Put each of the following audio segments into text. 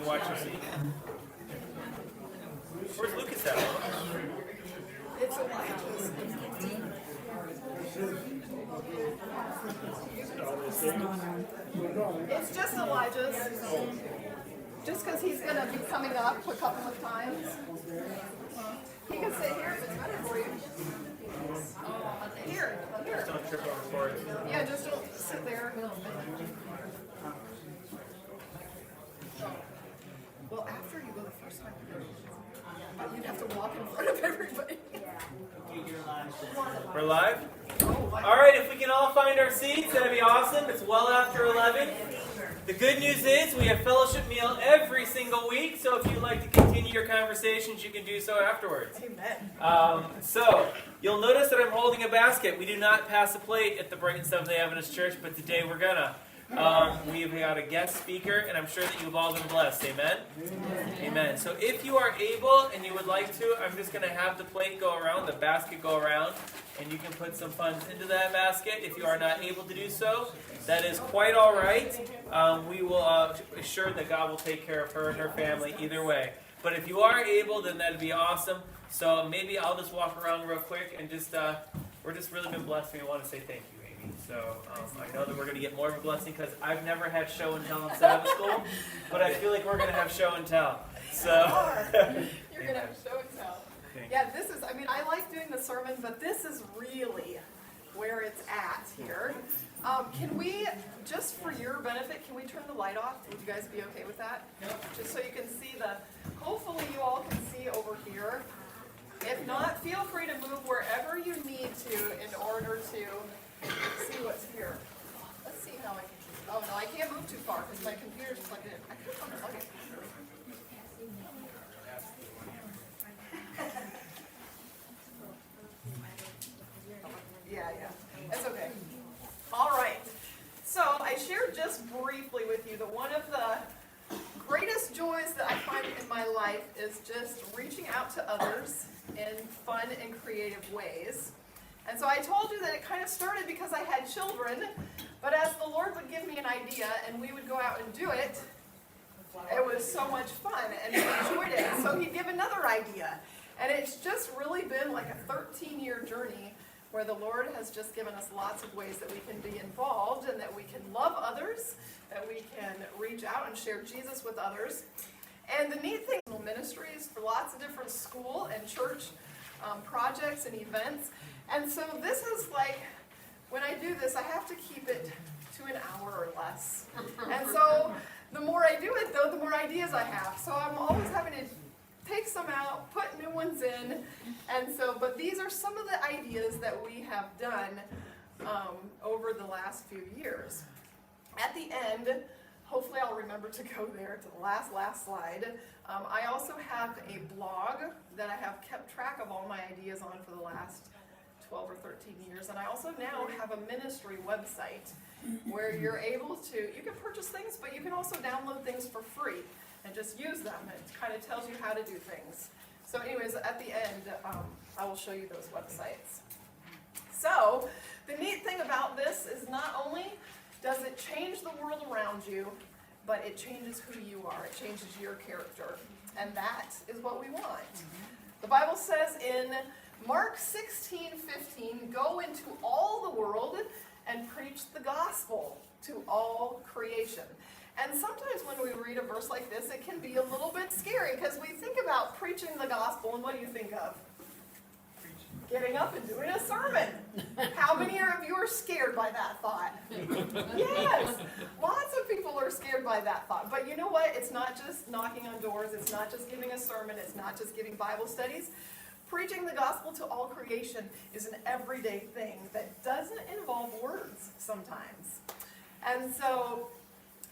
watch your seat. Where's Lucas at? It's Elijah's. It's just Elijah's. Just because he's going to be coming up a couple of times. He can sit here if it's better for you. Here. Just don't trip over for it. Yeah, just don't sit there. Well, after you go the first time, you'd have to walk in front of everybody. We're live? Alright, if we can all find our seats, that'd be awesome. It's well after 11. The good news is we have fellowship meal every single week, so if you'd like to continue your conversations, you can do so afterwards. Amen. So, you'll notice that I'm holding a basket. We do not pass a plate at the Brighton Seventh-day Adventist Church, but today we're gonna. We've got a guest speaker, and I'm sure that you've all been blessed. Amen? Amen. So if you are able and you would like to, I'm just going to have the plate go around, the basket go around, and you can put some funds into that basket. If you are not able to do so, that is quite all right. We will assure that God will take care of her and her family either way. But if you are able, then that'd be awesome. So maybe I'll just walk around real quick and just, we're just really been blessed. We want to say thank you. So I know that we're going to get more of a blessing because I've never had show and tell in Sabbath school, but I feel like we're going to have show and tell. So You're going to have show and tell. Yeah, this is, I like doing the sermon, but this is really where it's at here. Can we, just for your benefit, can we turn the light off? Would you guys be okay with that? Just so you can see hopefully you all can see over here. If not, feel free to move wherever you need to in order to see what's here. Let's see how I can. Oh no, I can't move too far because my computer's plugged in. I could unplug it. Yeah, that's okay. All right. So I shared just briefly with you that one of the greatest joys that I find in my life is just reaching out to others in fun and creative ways. And so I told you that it kind of started because I had children, but as the Lord would give me an idea and we would go out and do it, it was so much fun and we enjoyed it. So he'd give another idea. And it's just really been like a 13-year journey where the Lord has just given us lots of ways that we can be involved and that we can love others, that we can reach out and share Jesus with others. And the neat thing is ministries for lots of different school and church projects and events. And so this is like, when I do this, I have to keep it to an hour or less. And so the more I do it, though, the more ideas I have. So I'm always having to take some out, put new ones in. And so, but these are some of the ideas that we have done over the last few years. At the end, hopefully I'll remember to go there to the last slide. I also have a blog that I have kept track of all my ideas on for the last 12 or 13 years, and I also now have a ministry website where you're able to, you can purchase things, but you can also download things for free and just use them. It kind of tells you how to do things. So anyways, at the end, I will show you those websites. So the neat thing about this is not only does it change the world around you, but it changes who you are. It changes your character, and that is what we want. The Bible says in Mark 16:15, go into all the world and preach the gospel to all creation. And sometimes when we read a verse like this, it can be a little bit scary because we think about preaching the gospel, and what do you think of? Getting up and doing a sermon. How many of you are scared by that thought? Yes, lots of people are scared by that thought. But you know what? It's not just knocking on doors. It's not just giving a sermon. It's not just giving Bible studies. Preaching the gospel to all creation is an everyday thing that doesn't involve words sometimes. And so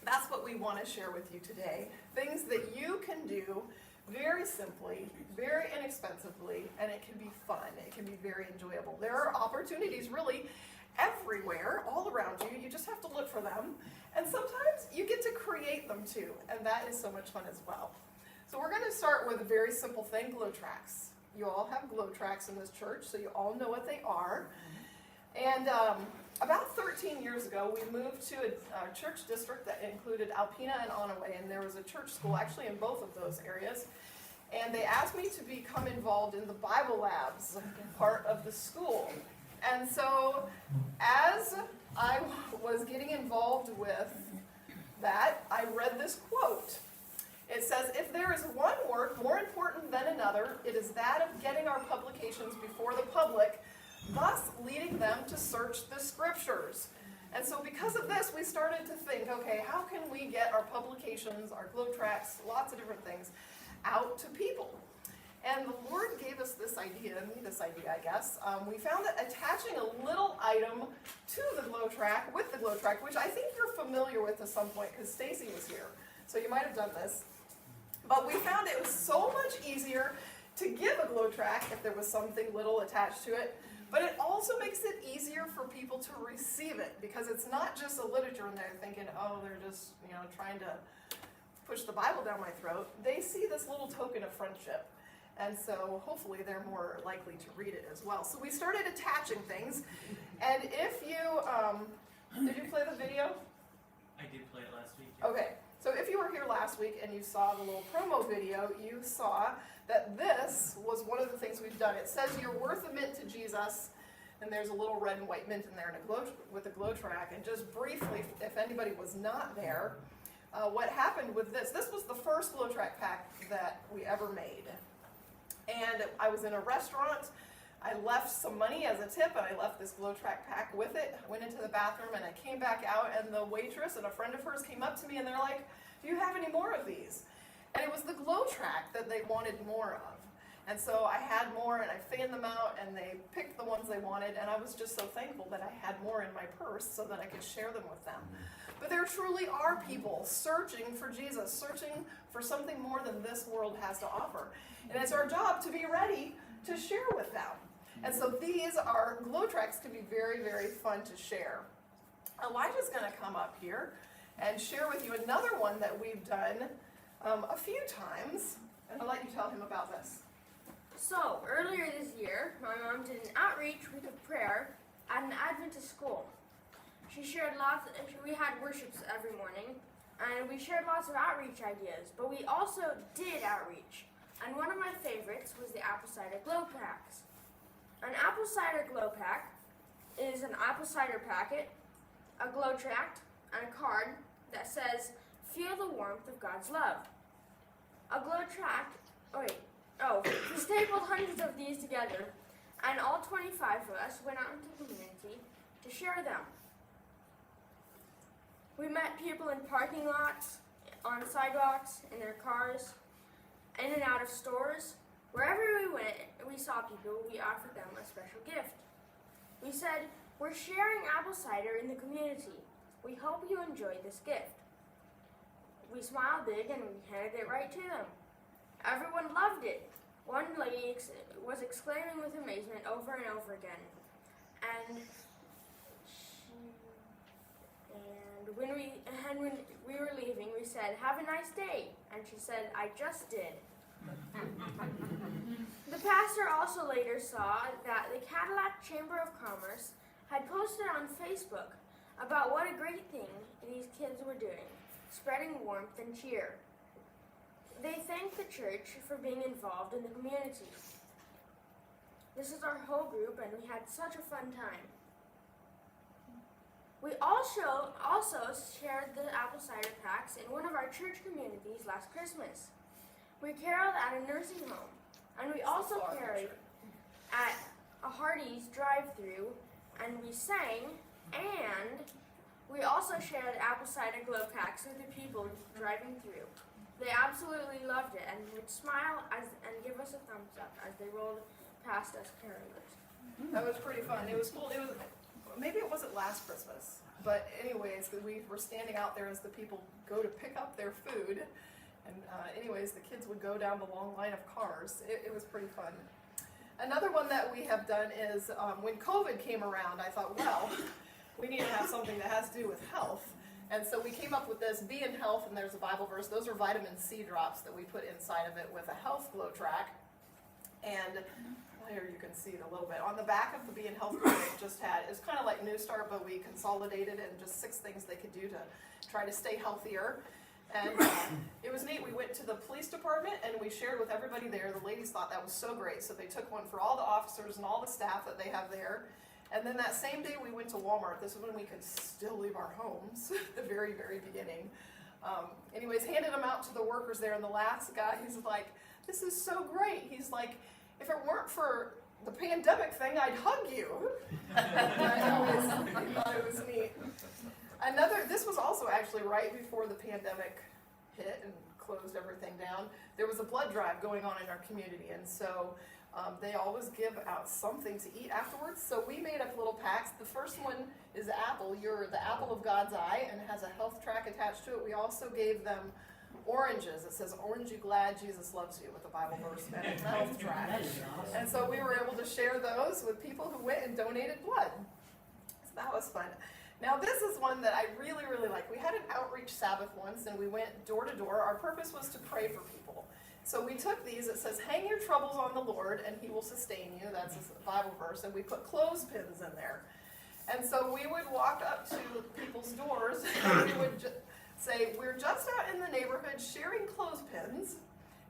that's what we want to share with you today. Things that you can do very simply, very inexpensively, and it can be fun. It can be very enjoyable. There are opportunities really everywhere, all around you. You just have to look for them. And sometimes you get to create them too, and that is so much fun as well. So we're going to start with a very simple thing, glow tracks. You all have glow tracks in this church, so you all know what they are. And about 13 years ago, we moved to a church district that included Alpena and Onaway, and there was a church school actually in both of those areas. And they asked me to become involved in the Bible labs part of the school. And so as I was getting involved with that, I read this quote. It says, "If there is one work more important than another, it is that of getting our publications before the public, thus leading them to search the scriptures." And so because of this, we started to think, okay, how can we get our publications, our glow tracts, lots of different things, out to people? And the Lord gave us this idea, I guess. We found that attaching a little item to the glow tract, with the glow tract, which I think you're familiar with to some point, because Stacy was here, so you might have done this. But we found it was so much easier to give a glow tract if there was something little attached to it, but it also makes it easier for people to receive it, because it's not just a literature and they're thinking, oh, they're just, trying to push the Bible down my throat. They see this little token of friendship, and so hopefully they're more likely to read it as well. So we started attaching things, and if you, did you play the video? I did play it last week. Yeah. Okay, so if you were here last week and you saw the little promo video, you saw that this was one of the things we've done. It says, "You're worth a mint to Jesus," and there's a little red and white mint in there with a glow track. And just briefly, if anybody was not there, what happened with this was the first glow track pack that we ever made. And I was in a restaurant. I left some money as a tip, and I left this glow track pack with it. I went into the bathroom, and I came back out, and the waitress and a friend of hers came up to me, and they're like, "Do you have any more of these?" And it was the glow track that they wanted more of. And so I had more, and I fanned them out, and they picked the ones they wanted, and I was just so thankful that I had more in my purse so that I could share them with them. But there truly are people searching for Jesus, searching for something more than this world has to offer. And it's our job to be ready to share with them. And so these are glow tracts, can be very, very fun to share. Elijah's going to come up here and share with you another one that we've done a few times, and I'll let you tell him about this. So, earlier this year, my mom did an outreach week of prayer at an Adventist school. We had worships every morning, and we shared lots of outreach ideas, but we also did outreach. And one of my favorites was the apple cider glow packs. An apple cider glow pack is an apple cider packet, a glow tract, and a card that says, "Feel the warmth of God's love." A glow tract, we stapled hundreds of these together, and all 25 of us went out into the community to share them. We met people in parking lots, on sidewalks, in their cars, in and out of stores. Wherever we went, we saw people, we offered them a special gift. We said, "We're sharing apple cider in the community. We hope you enjoy this gift." We smiled big and we handed it right to them. Everyone loved it. One lady was exclaiming with amazement over and over again. And when we were leaving, we said, "Have a nice day." And she said, "I just did." The pastor also later saw that the Cadillac Chamber of Commerce had posted on Facebook about what a great thing these kids were doing, spreading warmth and cheer. They thanked the church for being involved in the community. This is our whole group, and we had such a fun time. We also shared the apple cider packs in one of our church communities last Christmas. We caroled at a nursing home, and we also carried at a Hardee's drive-thru, and we sang, and we also shared apple cider glow packs with the people driving through. They absolutely loved it and would smile and give us a thumbs up as they rolled past us carolers. That was pretty fun. It was cool. Maybe it wasn't last Christmas, but anyways, we were standing out there as the people go to pick up their food, and anyways, the kids would go down the long line of cars. It was pretty fun. Another one that we have done is when COVID came around, I thought, well, we need to have something that has to do with health. And so we came up with this, "Be in health," and there's a Bible verse. Those are vitamin C drops that we put inside of it with a health glow track. And here you can see it a little bit. On the back of the Be in Health card, it just had, it's kind of like New Start, but we consolidated and just 6 things they could do to try to stay healthier. And it was neat. We went to the police department and we shared with everybody there. The ladies thought that was so great, so they took one for all the officers and all the staff that they have there. And then that same day we went to Walmart. This is when we could still leave our homes, the very, very beginning. Anyways, handed them out to the workers there, and the last guy, he's like, this is so great. He's like, if it weren't for the pandemic thing, I'd hug you. I thought it was neat. This was also actually right before the pandemic hit and closed everything down. There was a blood drive going on in our community, and so they always give out something to eat afterwards. So we made up little packs. The first one is apple. You're the apple of God's eye, and it has a health track attached to it. We also gave them oranges. It says, "Orange you glad Jesus loves you," with a Bible verse and a health track. And so we were able to share those with people who went and donated blood. So that was fun. Now this is one that I really, really like. We had an outreach Sabbath once, and we went door to door. Our purpose was to pray for people. So we took these. It says, "Hang your troubles on the Lord, and He will sustain you." That's a Bible verse. And we put clothespins in there. And so we would walk up to people's doors, and we would say, "We're just out in the neighborhood sharing clothespins."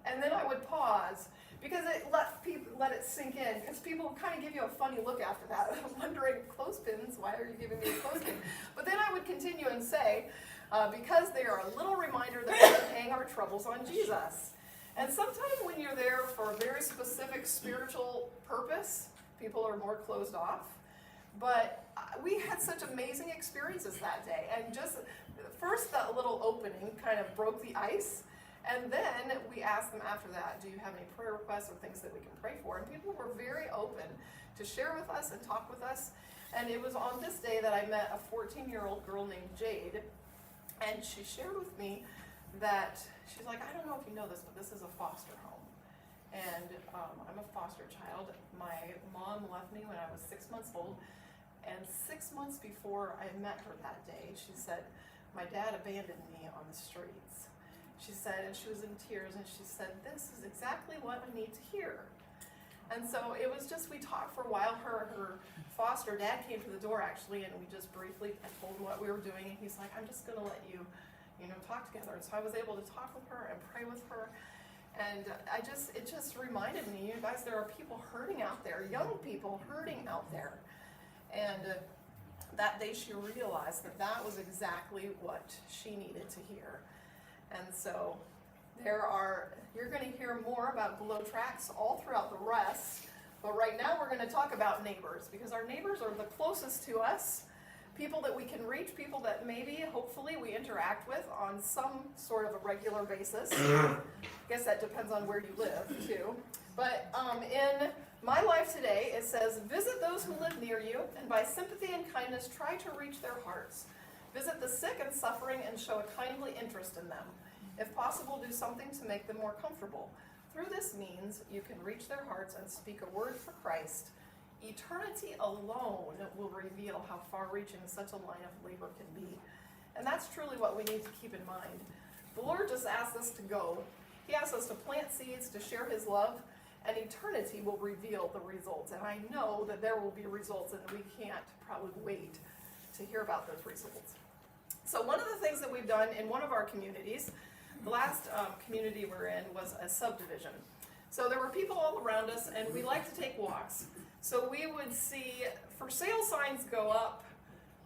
And then I would pause, because it let it sink in, because people kind of give you a funny look after that, wondering, clothespins, why are you giving me a clothespin? But then I would continue and say, because they are a little reminder that we can hang our troubles on Jesus. And sometimes when you're there for a very specific spiritual purpose, people are more closed off. But we had such amazing experiences that day. And just first, that little opening kind of broke the ice. And then we asked them after that, "Do you have any prayer requests or things that we can pray for?" And people were very open to share with us and talk with us. And it was on this day that I met a 14-year-old girl named Jade. And she shared with me that, she's like, "I don't know if you know this, but this is a foster home. And I'm a foster child. My mom left me when I was 6 months old. And 6 months before I met her that day, she said, my dad abandoned me on the streets." She said, and she was in tears, and she said, "This is exactly what I need to hear." And so it was just, we talked for a while. Her foster dad came to the door, actually, and we just briefly, I told him what we were doing, and he's like, "I'm just going to let you, talk together." And so I was able to talk with her and pray with her. And it just reminded me, you guys, there are people hurting out there, young people hurting out there. And that day she realized that was exactly what she needed to hear. And so you're going to hear more about Glow Tracks all throughout the rest. But right now we're going to talk about neighbors, because our neighbors are the closest to us. People that we can reach, people that maybe, hopefully, we interact with on some sort of a regular basis. I guess that depends on where you live, too. But in my life today, it says, "Visit those who live near you, and by sympathy and kindness try to reach their hearts. Visit the sick and suffering and show a kindly interest in them. If possible, do something to make them more comfortable. Through this means, you can reach their hearts and speak a word for Christ. Eternity alone will reveal how far-reaching such a line of labor can be." And that's truly what we need to keep in mind. The Lord just asks us to go. He asks us to plant seeds, to share His love, and eternity will reveal the results. And I know that there will be results, and we can't probably wait to hear about those results. So one of the things that we've done in one of our communities, the last community we're in was a subdivision. So there were people all around us, and we like to take walks. So we would see for sale signs go up,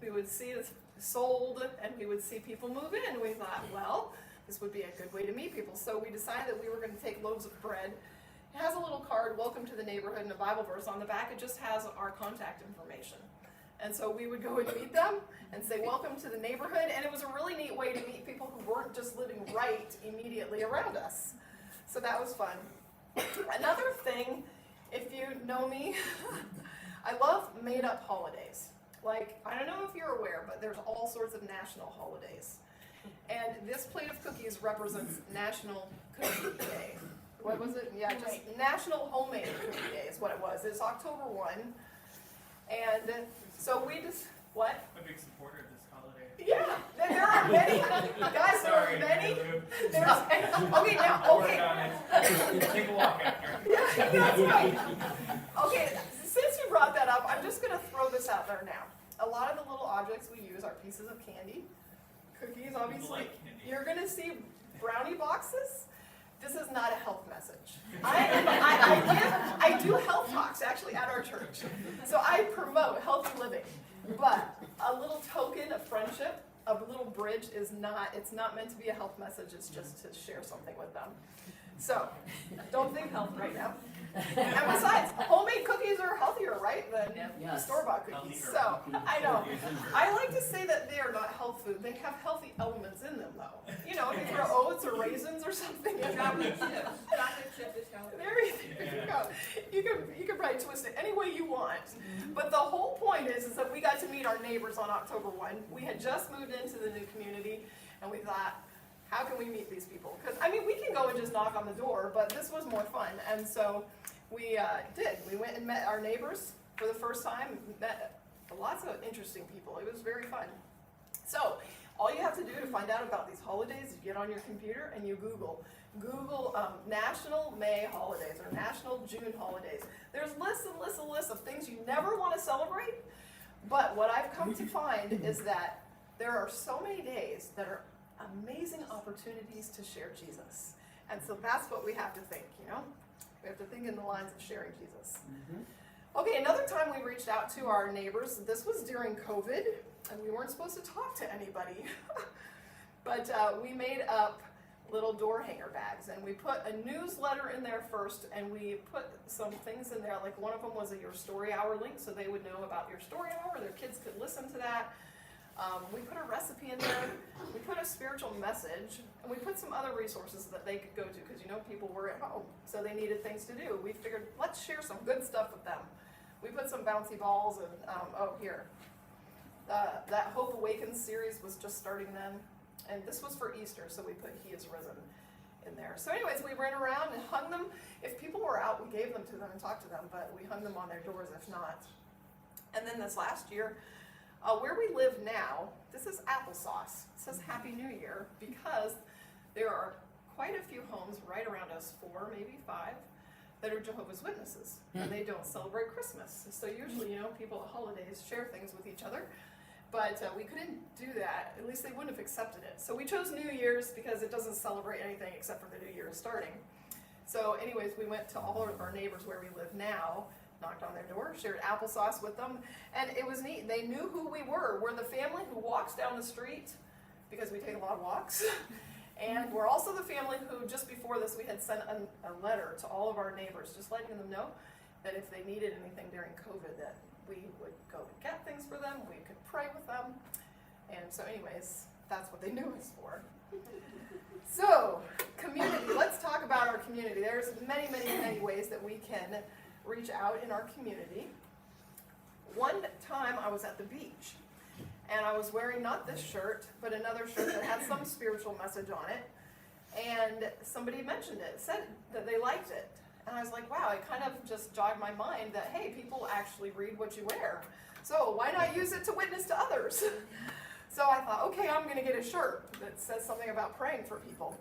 we would see it sold, and we would see people move in. We thought, well, this would be a good way to meet people. So we decided that we were going to take loaves of bread. It has a little card, "Welcome to the neighborhood," and a Bible verse on the back. It just has our contact information. And so we would go and meet them and say, "Welcome to the neighborhood." And it was a really neat way to meet people who weren't just living right immediately around us. So that was fun. Another thing, if you know me, I love made-up holidays. Like, I don't know if you're aware, but there's all sorts of national holidays. And this plate of cookies represents National Cookie Day. What was it? Yeah, just National Homemade Cookie Day is what it was. It's October 1. And so we just, what? I'm a big supporter of this holiday. Yeah, there are many. Guys, there are many. Okay, now, okay. Take a walk after. Yeah, that's right. Okay, since you brought that up, I'm just going to throw this out there now. A lot of the little objects we use are pieces of candy, cookies, obviously. You're going to see brownie boxes. This is not a health message. I do health talks actually at our church. So I promote healthy living. But a little token of friendship, a little bridge it's not meant to be a health message, it's just to share something with them. So, don't think health right now. And besides, homemade cookies are healthier, right, than store-bought cookies. So, I know. I like to say that they are not health food. They have healthy elements in them, though. You know, if you throw oats or raisins or something. Chocolate chip is healthy. There you go. You can probably twist it any way you want. But the whole point is that we got to meet our neighbors on October 1. We had just moved into the new community, and we thought, how can we meet these people? Because, I mean, we can go and just knock on the door, but this was more fun. And so we did. We went and met our neighbors for the first time, met lots of interesting people. It was very fun. So all you have to do to find out about these holidays is you get on your computer and you Google National May holidays or National June holidays. There's lists and lists and lists of things you never want to celebrate, but what I've come to find is that there are so many days that are amazing opportunities to share Jesus. And so that's what we have to think, you know? We have to think in the lines of sharing Jesus. Okay, another time we reached out to our neighbors. This was during COVID, and we weren't supposed to talk to anybody. But we made up little door hanger bags, and we put a newsletter in there first, and we put some things in there, like one of them was a Your Story Hour link, so they would know about Your Story Hour, their kids could listen to that. We put a recipe in there, we put a spiritual message, and we put some other resources that they could go to, because you know people were at home, so they needed things to do. We figured, let's share some good stuff with them. We put some bouncy balls, and that Hope Awakens series was just starting then, and this was for Easter, so we put He is Risen in there. So anyways, we ran around and hung them. If people were out, we gave them to them and talked to them, but we hung them on their doors if not. And then this last year, where we live now, this is applesauce. It says Happy New Year because there are quite a few homes right around us, 4, maybe 5, that are Jehovah's Witnesses, and they don't celebrate Christmas. So usually, you know, people at holidays share things with each other, but we couldn't do that. At least they wouldn't have accepted it. So we chose New Year's because it doesn't celebrate anything except for the New Year starting. So anyways, we went to all of our neighbors where we live now, knocked on their door, shared applesauce with them, and it was neat. They knew who we were. We're the family who walks down the street because we take a lot of walks. And we're also the family who, just before this, we had sent a letter to all of our neighbors, just letting them know that if they needed anything during COVID, that we would go get things for them, we could pray with them. And so anyways, that's what they knew us for. So, community. Let's talk about our community. There's many, many, many ways that we can reach out in our community. One time I was at the beach, and I was wearing not this shirt, but another shirt that had some spiritual message on it, and somebody mentioned it, said that they liked it. And I was like, wow, it kind of just jogged my mind that, hey, people actually read what you wear. So why not use it to witness to others? So I thought, okay, I'm going to get a shirt that says something about praying for people.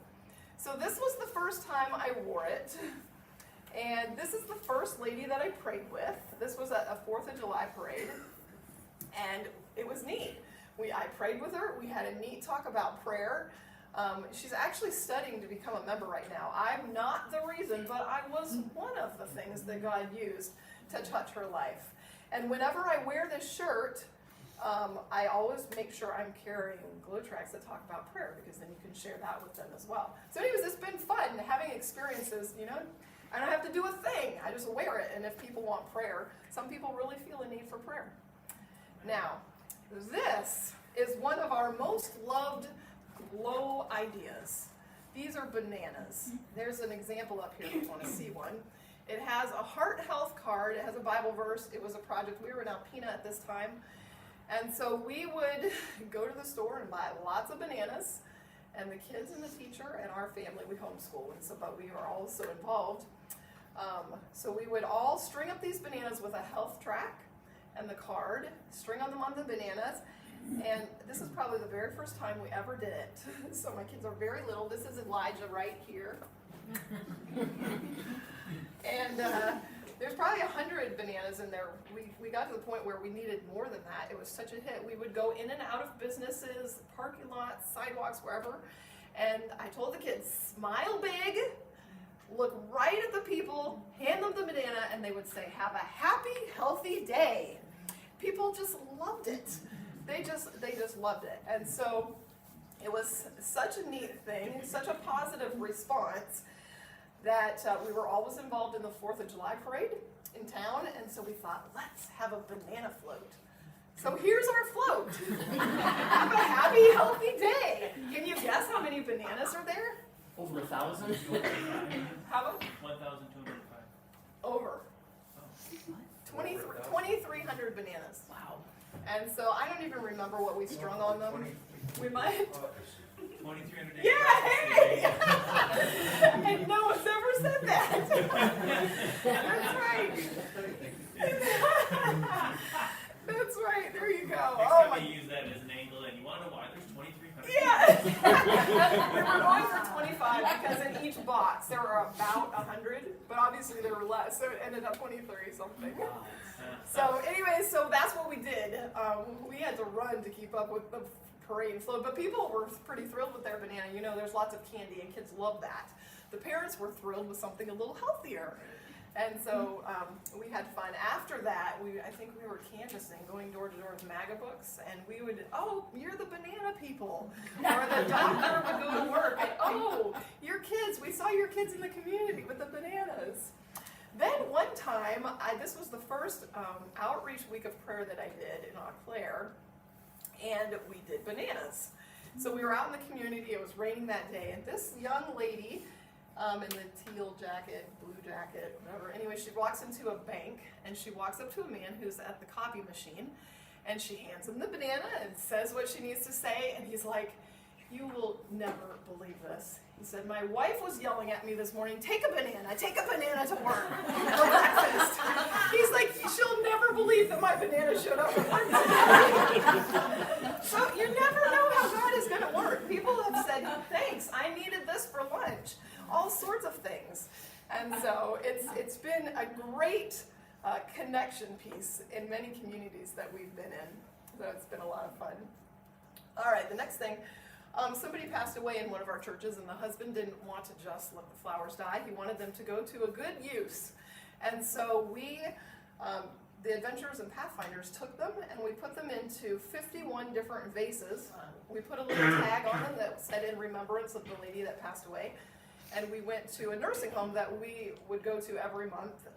So this was the first time I wore it. And this is the first lady that I prayed with. This was a 4th of July parade. And it was neat. I prayed with her. We had a neat talk about prayer. She's actually studying to become a member right now. I'm not the reason, but I was one of the things that God used to touch her life. And whenever I wear this shirt, I always make sure I'm carrying glow tracks that talk about prayer, because then you can share that with them as well. So anyways, it's been fun having experiences, you know. I don't have to do a thing. I just wear it, and if people want prayer, some people really feel a need for prayer. Now, this is one of our most loved glow ideas. These are bananas. There's an example up here if you want to see one. It has a heart health card. It has a Bible verse. It was a project. We were in Alpena at this time. And so we would go to the store and buy lots of bananas. And the kids and the teacher and our family, we homeschool, and so, but we were all so involved. So we would all string up these bananas with a health track and the card, string on them on the bananas. And this is probably the very first time we ever did it. So my kids are very little. This is Elijah right here. And There's probably 100 bananas in there. We got to the point where we needed more than that. It was such a hit. We would go in and out of businesses, parking lots, sidewalks, wherever. And I told the kids, smile big, look right at the people, hand them the banana, and they would say, have a happy, healthy day. People just loved it. They just loved it. And so it was such a neat thing, such a positive response, that we were always involved in the 4th of July parade in town, and so we thought, let's have a banana float. So here's our float. Have a happy, healthy day. Can you guess how many bananas are there? Over 1,000? How about 1,205. over? 2,300 bananas. Wow. And so I don't even remember what we strung on them. We might. 2,300 days. Yeah, hey! And no one's ever said that. That's right. That's right. There you go. Next Oh time my. you use that as an angle, and you want to know why there's 2,300. Yeah. We were going for 25 because in each box there were about 100, but obviously there were less, so it ended up 23 something. So anyway, so that's what we did. We had to run to keep up with the parade and float, but people were pretty thrilled with their banana. You know, there's lots of candy and kids love that. The parents were thrilled with something a little healthier. And so we had fun. After that, I think we were canvassing, going door to door with MAGA books, and we would, oh, you're the banana people. Or the doctor would go to work, and oh, your kids, we saw your kids in the community with the bananas. Then one time, this was the first outreach week of prayer that I did in Eau Claire, and we did bananas. So we were out in the community, it was raining that day, and this young lady, in the teal jacket, blue jacket, whatever. Anyway, she walks into a bank, and she walks up to a man who's at the copy machine, and she hands him the banana and says what she needs to say, and he's like, you will never believe this. He said, my wife was yelling at me this morning, take a banana to work for breakfast. He's like, she'll never believe that my banana showed up at work today. So you never know how God is going to work. People have said, thanks, I needed this for lunch. All sorts of things. And so it's been a great connection piece in many communities that we've been in. So it's been a lot of fun. All right, the next thing. Somebody passed away in one of our churches, and the husband didn't want to just let the flowers die. He wanted them to go to a good use. And so we, the Adventurers and Pathfinders, took them and we put them into 51 different vases. We put a little tag on them that said in remembrance of the lady that passed away. And we went to a nursing home that we would go to every month.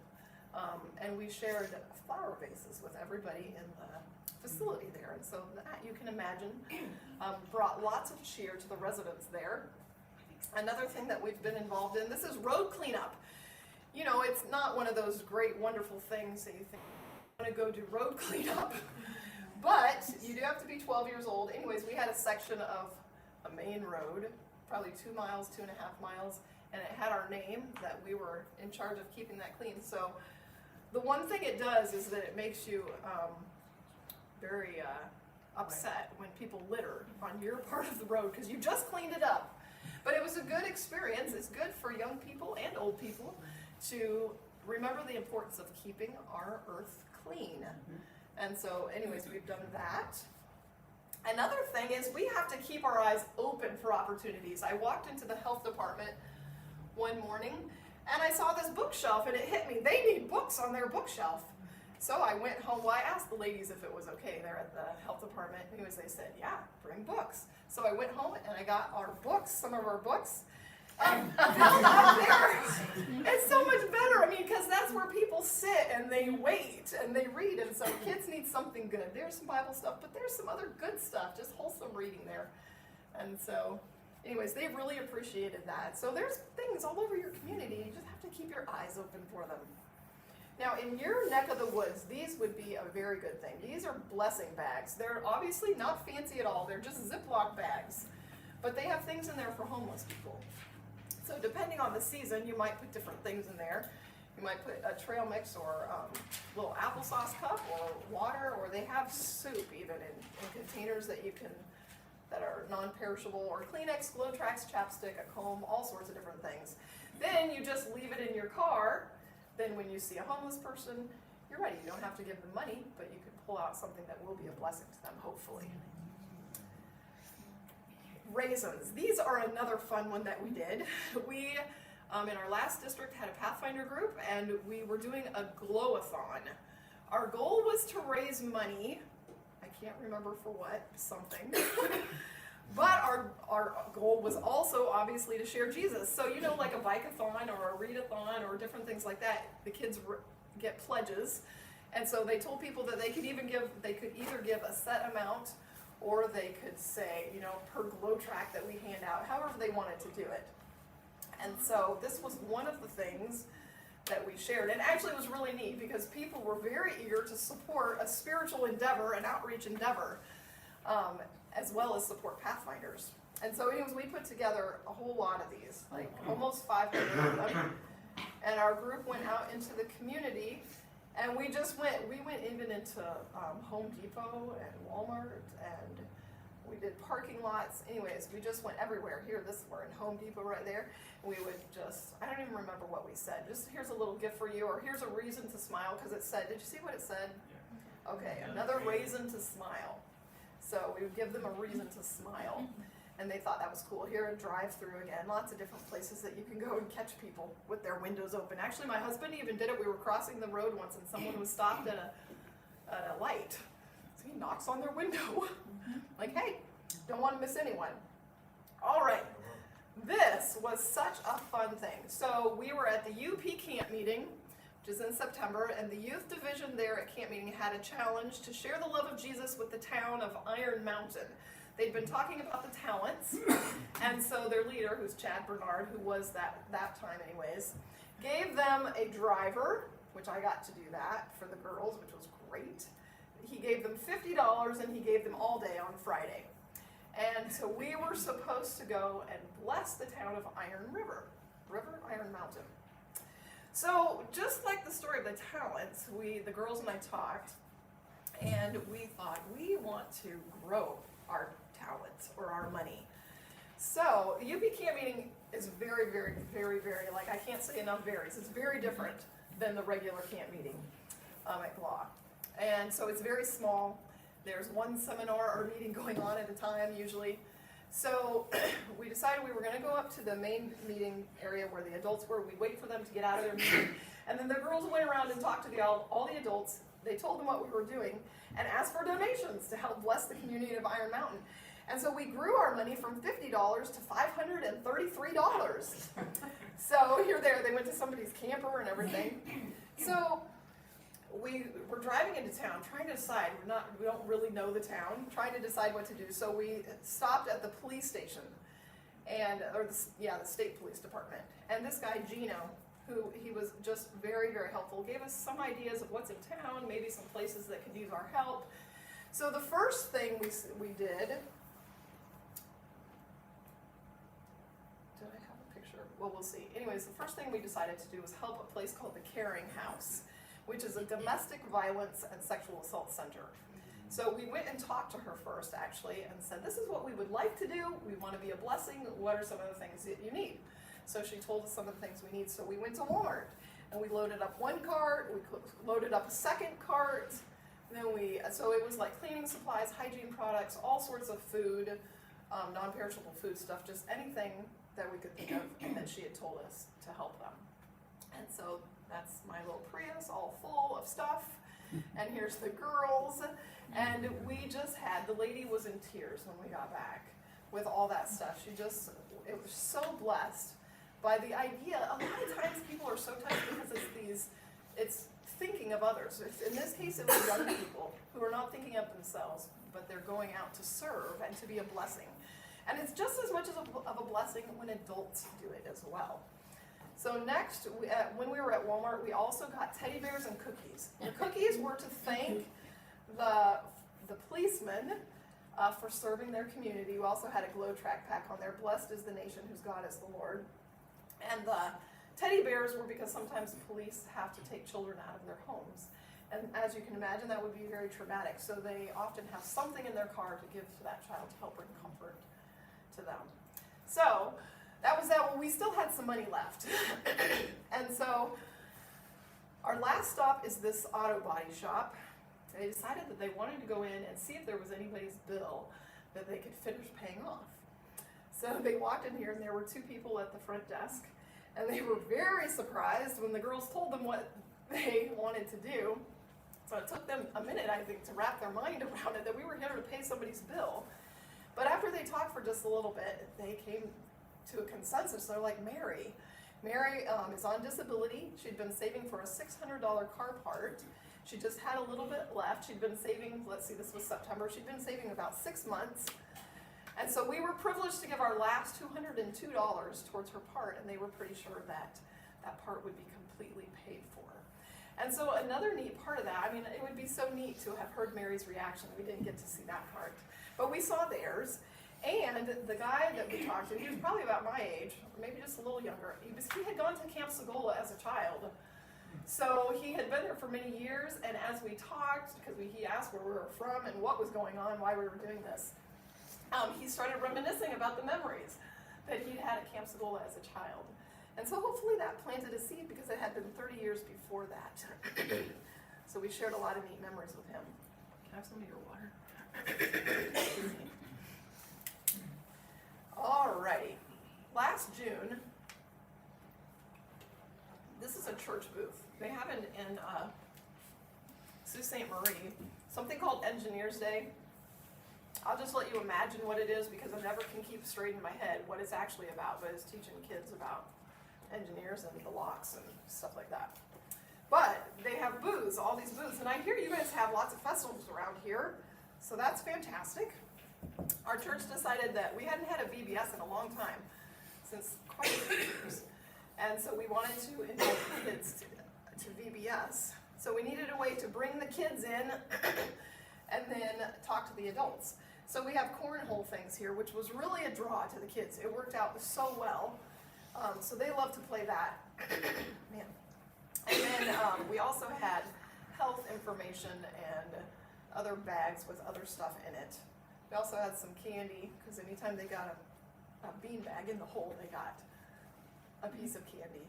And we shared flower vases with everybody in the facility there. And so that, you can imagine, brought lots of cheer to the residents there. Another thing that we've been involved in, this is road cleanup. You know, it's not one of those great, wonderful things that you think, I'm going to go do road cleanup. But you do have to be 12 years old. Anyways, we had a section of a main road, probably 2 miles, 2.5 miles, and it had our name that we were in charge of keeping that clean. So the one thing it does is that it makes you very upset when people litter on your part of the road because you just cleaned it up. But it was a good experience. It's good for young people and old people to remember the importance of keeping our earth clean. And so anyways, we've done that. Another thing is we have to keep our eyes open for opportunities. I walked into the health department one morning and I saw this bookshelf and it hit me. They need books on their bookshelf. So I went home. Well, I asked the ladies if it was okay there at the health department. Anyways, they said, yeah, bring books. So I went home and I got our books, some of our books, and held up there. It's so much better. I mean, because that's where people sit and they wait and they read. And so kids need something good. There's some Bible stuff, but there's some other good stuff, just wholesome reading there. And so, anyways, they really appreciated that. So there's things all over your community. You just have to keep your eyes open for them. Now, in your neck of the woods, these would be a very good thing. These are blessing bags. They're obviously not fancy at all. They're just Ziploc bags. But they have things in there for homeless people. So depending on the season, you might put different things in there. You might put a trail mix or a little applesauce cup or water, or they have soup even in containers that you can, that are non-perishable, or Kleenex, Glow-Trax, chapstick, a comb, all sorts of different things. Then you just leave it in your car then when you see a homeless person, you're ready. You don't have to give them money, but you can pull out something that will be a blessing to them, hopefully. Raisins. These are another fun one that we did. We, in our last district, had a Pathfinder group, and we were doing a glow-a-thon. Our goal was to raise money. I can't remember for what, something. But our goal was also, obviously, to share Jesus. So, you know, like a bike-a-thon or a read-a-thon or different things like that, the kids get pledges. And so they told people that they could either give a set amount, or they could say, you know, per glow track that we hand out, however they wanted to do it. And so this was one of the things that we shared. And actually it was really neat because people were very eager to support a spiritual endeavor, an outreach endeavor, as well as support Pathfinders. And so anyways, we put together a whole lot of these, like almost 500 of them. And our group went out into the community, and we went even into Home Depot and Walmart, and we did parking lots. Anyways, we just went everywhere. We're in Home Depot right there. And we would I don't even remember what we said. Just, here's a little gift for you, or here's a reason to smile, because it said, did you see what it said? Yeah. Okay, another reason to smile. So we would give them a reason to smile. And they thought that was cool. Here, a drive-through again, lots of different places that you can go and catch people with their windows open. Actually, my husband even did it. We were crossing the road once, and someone was stopped at a light. So he knocks on their window, like, hey, don't want to miss anyone. All right, this was such a fun thing. So we were at the UP camp meeting, which is in September, and the youth division there at camp meeting had a challenge to share the love of Jesus with the town of Iron Mountain. They'd been talking about the talents, and so their leader, who's Chad Bernard, who was that time anyways, gave them a driver, which I got to do that for the girls, which was great. He gave them $50, and he gave them all day on Friday. And so we were supposed to go and bless the town of Iron Mountain. So just like the story of the talents, the girls and I talked, and we thought we want to grow our talents or our money. So the UP camp meeting is very, very, very, very, like I can't say enough varies. It's very different than the regular camp meeting at GLAW. And so it's very small. There's one seminar or meeting going on at a time usually. So we decided we were going to go up to the main meeting area where the adults were. We'd wait for them to get out of their meeting. And then the girls went around and talked to all the adults. They told them what we were doing and asked for donations to help bless the community of Iron Mountain. And so we grew our money from $50 to $533. So here they went to somebody's camper and everything. So we were driving into town trying to decide, we don't really know the town, trying to decide what to do. So we stopped at the police station, the state police department. And this guy, Gino, he was just very, very helpful, gave us some ideas of what's in town, maybe some places that could use our help. So the first thing we did, did I have a picture? Well, we'll see. Anyways, the first thing we decided to do was help a place called the Caring House, which is a domestic violence and sexual assault center. So we went and talked to her first, actually, and said, this is what we would like to do. We want to be a blessing. What are some of the things that you need? So she told us some of the things we need. So we went to Walmart, and we loaded up one cart. We loaded up a second cart. And then so it was like cleaning supplies, hygiene products, all sorts of food, non-perishable food stuff, just anything that we could think of and that she had told us to help them. And so that's my little Prius all full of stuff. And here's the girls. And the lady was in tears when we got back with all that stuff. It was so blessed by the idea. A lot of times people are so touched because it's thinking of others. In this case, it was young people who are not thinking of themselves, but they're going out to serve and to be a blessing. And it's just as much of a blessing when adults do it as well. So next, when we were at Walmart, we also got teddy bears and cookies. The cookies were to thank the policemen for serving their community. We also had a glow track pack on there, blessed is the nation whose God is the Lord. And the teddy bears were because sometimes the police have to take children out of their homes. And as you can imagine, that would be very traumatic. So they often have something in their car to give to that child to help bring comfort to them. So that was that. Well, we still had some money left. And so Our last stop is this auto body shop. They decided that they wanted to go in and see if there was anybody's bill that they could finish paying off. So they walked in here and there were two people at the front desk, and they were very surprised when the girls told them what they wanted to do. So it took them a minute, I think, to wrap their mind around it, that we were here to pay somebody's bill. But after they talked for just a little bit, they came to a consensus. They're like, Mary is on disability. She'd been saving for a $600 car part. She just had a little bit left. She'd been saving, let's see, this was September. She'd been saving about 6 months. And so we were privileged to give our last $202 towards her part, and they were pretty sure that that part would be completely paid for. And so another neat part of that, I mean, it would be so neat to have heard Mary's reaction. We didn't get to see that part. But we saw theirs. And the guy that we talked to, he was probably about my age, or maybe just a little younger. He had gone to Camp Segola as a child. So he had been there for many years, and as we talked, because he asked where we were from and what was going on, why we were doing this, he started reminiscing about the memories that he'd had at Camp Segola as a child. And so hopefully that planted a seed, because it had been 30 years before that. So we shared a lot of neat memories with him. Can I have some of your water? Alrighty. Last June, this is a church booth. They have in Sault Ste. Marie something called Engineers Day. I'll just let you imagine what it is, because I never can keep straight in my head what it's actually about, but it's teaching kids about engineers and the locks and stuff like that. But they have booths, all these booths, and I hear you guys have lots of festivals around here, so that's fantastic. Our church decided that we hadn't had a VBS in a long time, since quite a few years, and so we wanted to invite the kids to VBS. So we needed a way to bring the kids in and then talk to the adults. So we have cornhole things here, which was really a draw to the kids. It worked out so well. So they love to play that. Man. And then we also had health information and other bags with other stuff in it. We also had some candy, because anytime they got a bean bag in the hole, they got a piece of candy.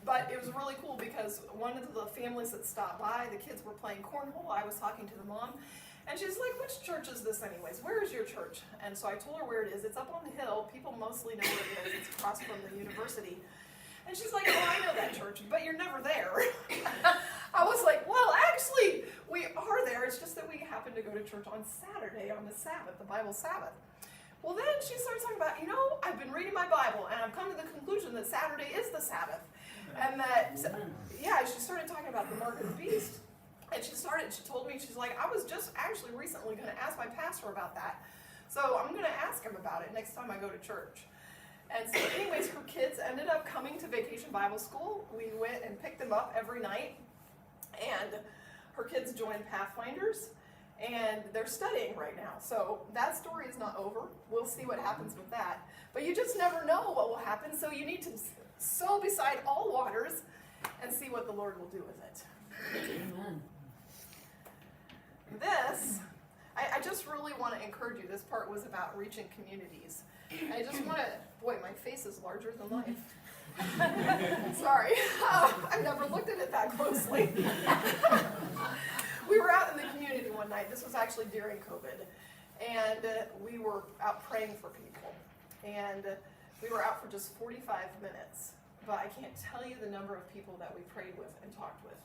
But it was really cool, because one of the families that stopped by, the kids were playing cornhole. I was talking to the mom, and she's like, which church is this anyways? Where is your church? And so I told her where it is. It's up on the hill. People mostly know where it is. It's across from the university. And she's like, oh, I know that church, but you're never there. I was like, well, actually, we are there. It's just that we happen to go to church on Saturday, on the Sabbath, the Bible Sabbath. Well, then she started talking about, I've been reading my Bible, and I've come to the conclusion that Saturday is the Sabbath. And that, she started talking about the mark of the beast. And she told me, she's like, I was just actually recently going to ask my pastor about that. So I'm going to ask him about it next time I go to church. And so anyways, her kids ended up coming to Vacation Bible School. We went and picked them up every night. And her kids joined Pathfinders. And they're studying right now. So that story is not over. We'll see what happens with that. But you just never know what will happen. So you need to sow beside all waters and see what the Lord will do with it. Amen. This, I just really want to encourage you. This part was about reaching communities. I just want to, boy, my face is larger than life. Sorry, I've never looked at it that closely. We were out in the community one night. This was actually during COVID. And we were out praying for people. And we were out for just 45 minutes. But I can't tell you the number of people that we prayed with and talked with.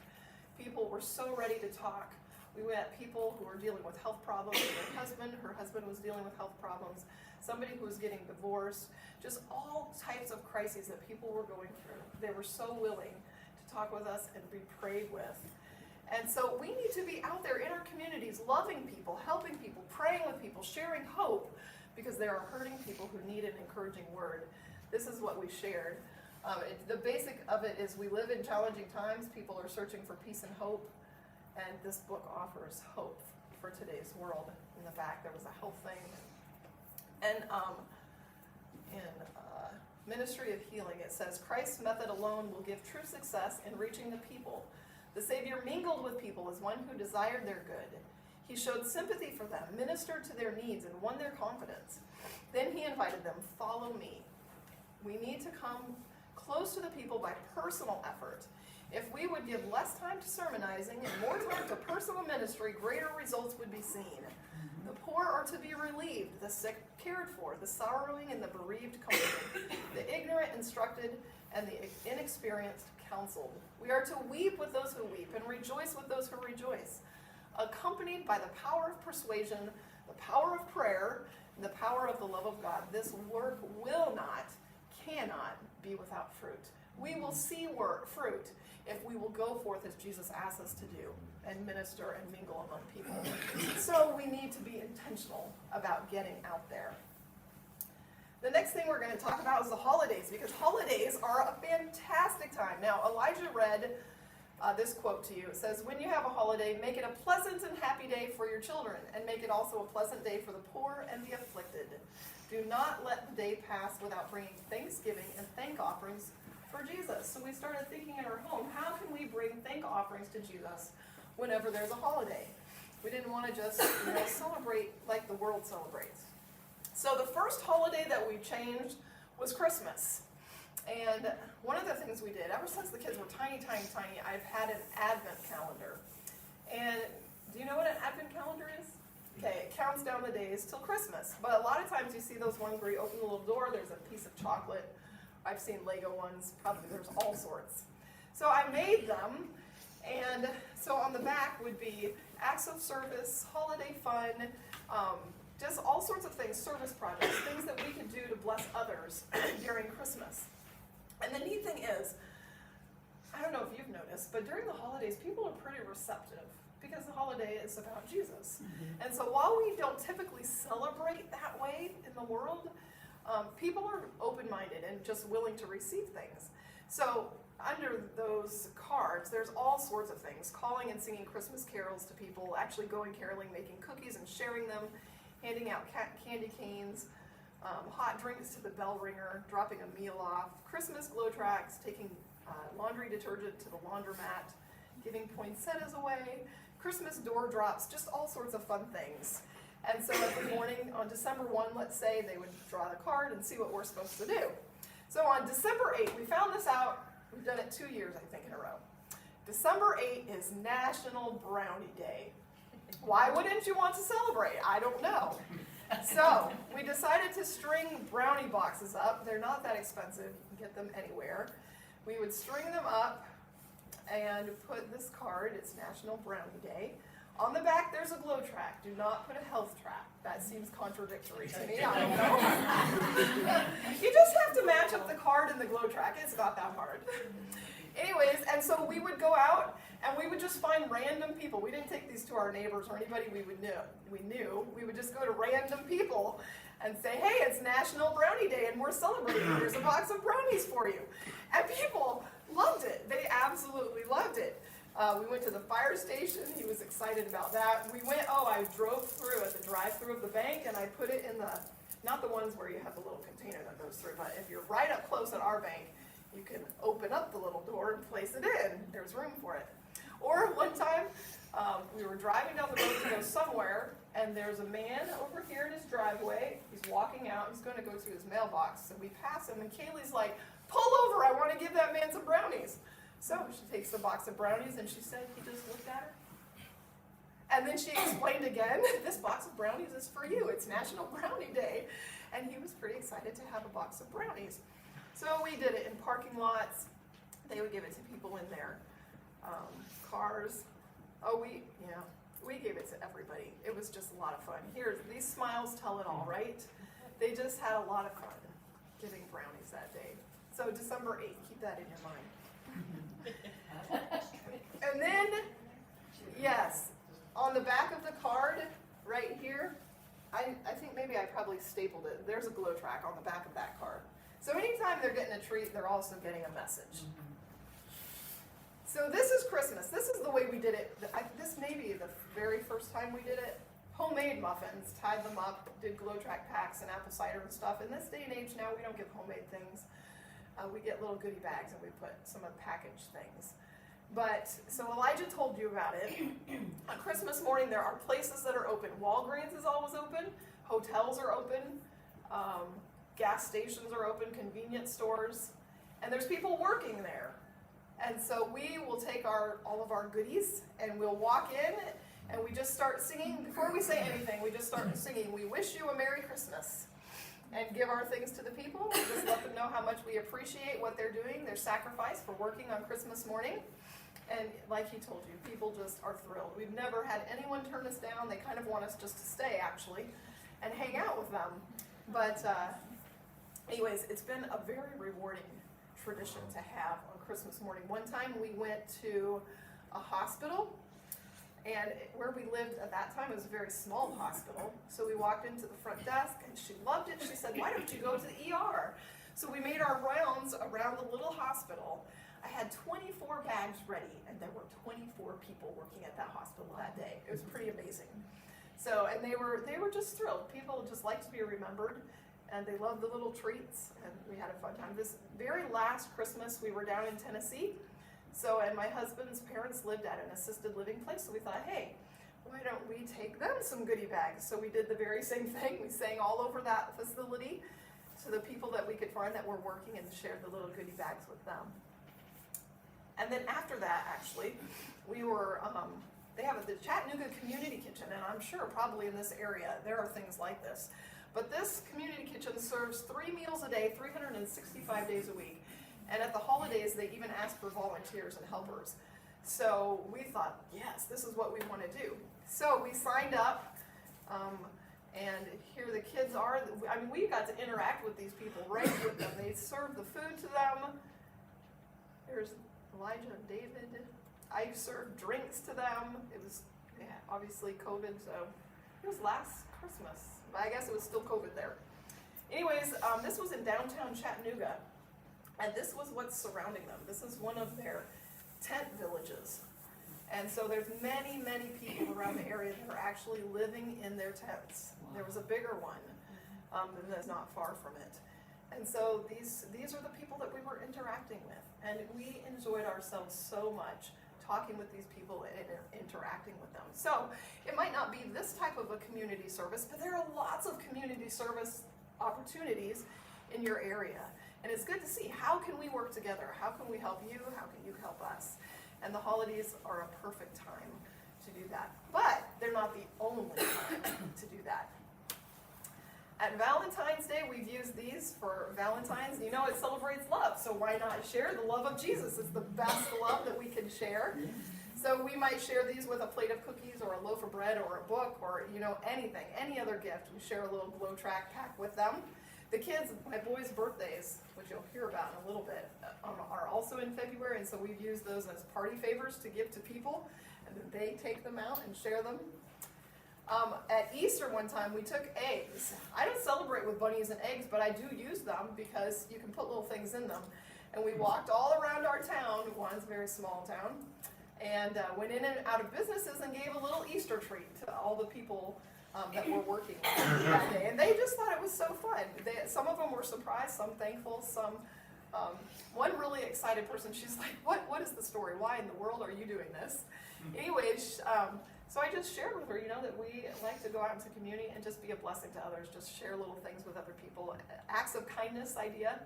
People were so ready to talk. We met people who were dealing with health problems with her husband was dealing with health problems, somebody who was getting divorced, just all types of crises that people were going through. They were so willing to talk with us and be prayed with. And so we need to be out there in our communities, loving people, helping people, praying with people, sharing hope, because there are hurting people who need an encouraging word. This is what we shared. The basic of it is we live in challenging times. People are searching for peace and hope. And this book offers hope for today's world. In the fact there was a health thing. And in Ministry of Healing, it says, Christ's method alone will give true success in reaching the people. The Savior mingled with people as one who desired their good. He showed sympathy for them, ministered to their needs, and won their confidence. Then he invited them, follow me. We need to come close to the people by personal effort. If we would give less time to sermonizing and more time to personal ministry, greater results would be seen. The poor are to be relieved, the sick cared for, the sorrowing and the bereaved comforted, the ignorant instructed, and the inexperienced counseled. We are to weep with those who weep and rejoice with those who rejoice, accompanied by the power of persuasion, the power of prayer, and the power of the love of God. This work will not, cannot be without fruit. We will see fruit if we will go forth as Jesus asks us to do and minister and mingle among people. So we need to be intentional about getting out there. The next thing we're going to talk about is the holidays, because holidays are a fantastic time. Now, Elijah read this quote to you. It says, "When you have a holiday, make it a pleasant and happy day for your children, and make it also a pleasant day for the poor and the afflicted. Do not let the day pass without bringing thanksgiving and thank offerings for Jesus." So we started thinking in our home, how can we bring thank offerings to Jesus whenever there's a holiday? We didn't want to just celebrate like the world celebrates. So the first holiday that we changed was Christmas. And one of the things we did, ever since the kids were tiny, I've had an Advent calendar. And do you know what an Advent calendar is? Okay, it counts down the days till Christmas. But a lot of times you see those ones where you open the little door, there's a piece of chocolate. I've seen Lego ones, probably there's all sorts. So I made them, and so on the back would be acts of service, holiday fun, just all sorts of things, service projects, things that we could do to bless others during Christmas. And the neat thing is, I don't know if you've noticed, but during the holidays, people are pretty receptive because the holiday is about Jesus. Mm-hmm. And so while we don't typically celebrate that way in the world, people are open-minded and just willing to receive things. So under those cards, there's all sorts of things, calling and singing Christmas carols to people, actually going caroling, making cookies and sharing them, handing out candy canes, hot drinks to the bell ringer, dropping a meal off, Christmas glow tracts, taking laundry detergent to the laundromat, giving poinsettias away, Christmas door drops, just all sorts of fun things. And so every morning on December 1, let's say, they would draw the card and see what we're supposed to do. So on December 8, we found this out, we've done it 2 years, I think, in a row. December 8 is National Brownie Day. Why wouldn't you want to celebrate? I don't know. So we decided to string brownie boxes up. They're not that expensive. You can get them anywhere. We would string them up and put this card, it's National Brownie Day. On the back, there's a glow track. Do not put a health track. That seems contradictory to me. I don't know. You just have to match up the card and the glow track. It's not that hard. Anyways, and so we would go out and we would just find random people. We didn't take these to our neighbors or anybody we knew. We would just go to random people and say, "Hey, it's National Brownie Day and we're celebrating. Here's a box of brownies for you." And people loved it. They absolutely loved it. We went to the fire station. He was excited about that. I drove through at the drive-through of the bank, and I put it in not the ones where you have the little container that goes through, but if you're right up close at our bank, you can open up the little door and place it in. There's room for it. Or one time, we were driving down the road to go somewhere, and there's a man over here in his driveway. He's walking out. He's going to go to his mailbox. So we pass him, and Kaylee's like, "Pull over. I want to give that man some brownies." So she takes the box of brownies, and she said he just looked at her. And then she explained again, "This box of brownies is for you. It's National Brownie Day." And he was pretty excited to have a box of brownies. So we did it in parking lots. They would give it to people in their cars. We gave it to everybody. It was just a lot of fun. These smiles tell it all, right? They just had a lot of fun giving brownies that day. So December 8th, keep that in your mind. And then, yes, on the back of the card, right here, I think maybe I probably stapled it. There's a glow track on the back of that card. So anytime they're getting a treat, they're also getting a message. So this is Christmas. This is the way we did it. This may be the very first time we did it. Homemade muffins, tied them up, did glow track packs and apple cider and stuff. In this day and age now, we don't give homemade things. We get little goodie bags and we put some of the packaged things. So Elijah told you about it. On Christmas morning, there are places that are open. Walgreens is always open. Hotels are open. Gas stations are open. Convenience stores. And there's people working there. And so we will take all of our goodies and we'll walk in and we just start singing. Before we say anything, we just start singing, "We wish you a Merry Christmas," and give our things to the people. Just let them know how much we appreciate what they're doing, their sacrifice for working on Christmas morning. And like he told you, people just are thrilled. We've never had anyone turn us down. They kind of want us just to stay, actually, and hang out with them. But anyways, it's been a very rewarding tradition to have on Christmas morning. One time we went to a hospital, and where we lived at that time, it was a very small hospital. So we walked into the front desk, and she loved it. She said, "Why don't you go to the ER?" So we made our rounds around the little hospital. I had 24 bags ready, and there were 24 people working at that hospital that day. It was pretty amazing. So, and they were just thrilled. People just like to be remembered, and they love the little treats, and we had a fun time. This very last Christmas, we were down in Tennessee. So, and my husband's parents lived at an assisted living place, so we thought, hey, why don't we take them some goodie bags? So we did the very same thing. We sang all over that facility to the people that we could find that were working and shared the little goodie bags with them. And then after that, actually, we were, they have the Chattanooga Community Kitchen, and I'm sure probably in this area there are things like this. But this community kitchen serves 3 meals a day, 365 days a week. And at the holidays, they even ask for volunteers and helpers. So we thought, yes, this is what we want to do. So we signed up, and here the kids are. I mean, we got to interact with these people right with them. They served the food to them. There's Elijah and David. I served drinks to them. It was obviously COVID, so it was last Christmas. But I guess it was still COVID there. Anyways, this was in downtown Chattanooga, and this was what's surrounding them. This is one of their tent villages. And so there's many, many people around the area that are actually living in their tents. Wow. There was a bigger one that's not far from it. And so these are the people that we were interacting with. And we enjoyed ourselves so much talking with these people and interacting with them. So it might not be this type of a community service, but there are lots of community service opportunities in your area. And it's good to see, how can we work together? How can we help you? How can you help us? And the holidays are a perfect time to do that. But they're not the only time to do that. At Valentine's Day, we've used these for Valentine's. You know, it celebrates love, so why not share the love of Jesus? It's the best love that we can share. So we might share these with a plate of cookies or a loaf of bread or a book or, you know, anything, any other gift. We share a little glow track pack with them. The kids, my boys' birthdays, which you'll hear about in a little bit, are also in February, and so we've used those as party favors to give to people, and then they take them out and share them. At Easter one time, we took eggs. I don't celebrate with bunnies and eggs, but I do use them because you can put little things in them. And we walked all around our town, one's a very small town, and went in and out of businesses and gave a little Easter treat to all the people that were working that day. And they just thought it was so fun. Some of them were surprised, some thankful, some, one really excited person, she's like, what is the story? Why in the world are you doing this? Anyways, so I just shared with her, you know, that we like to go out into community and just be a blessing to others, just share little things with other people, acts of kindness idea.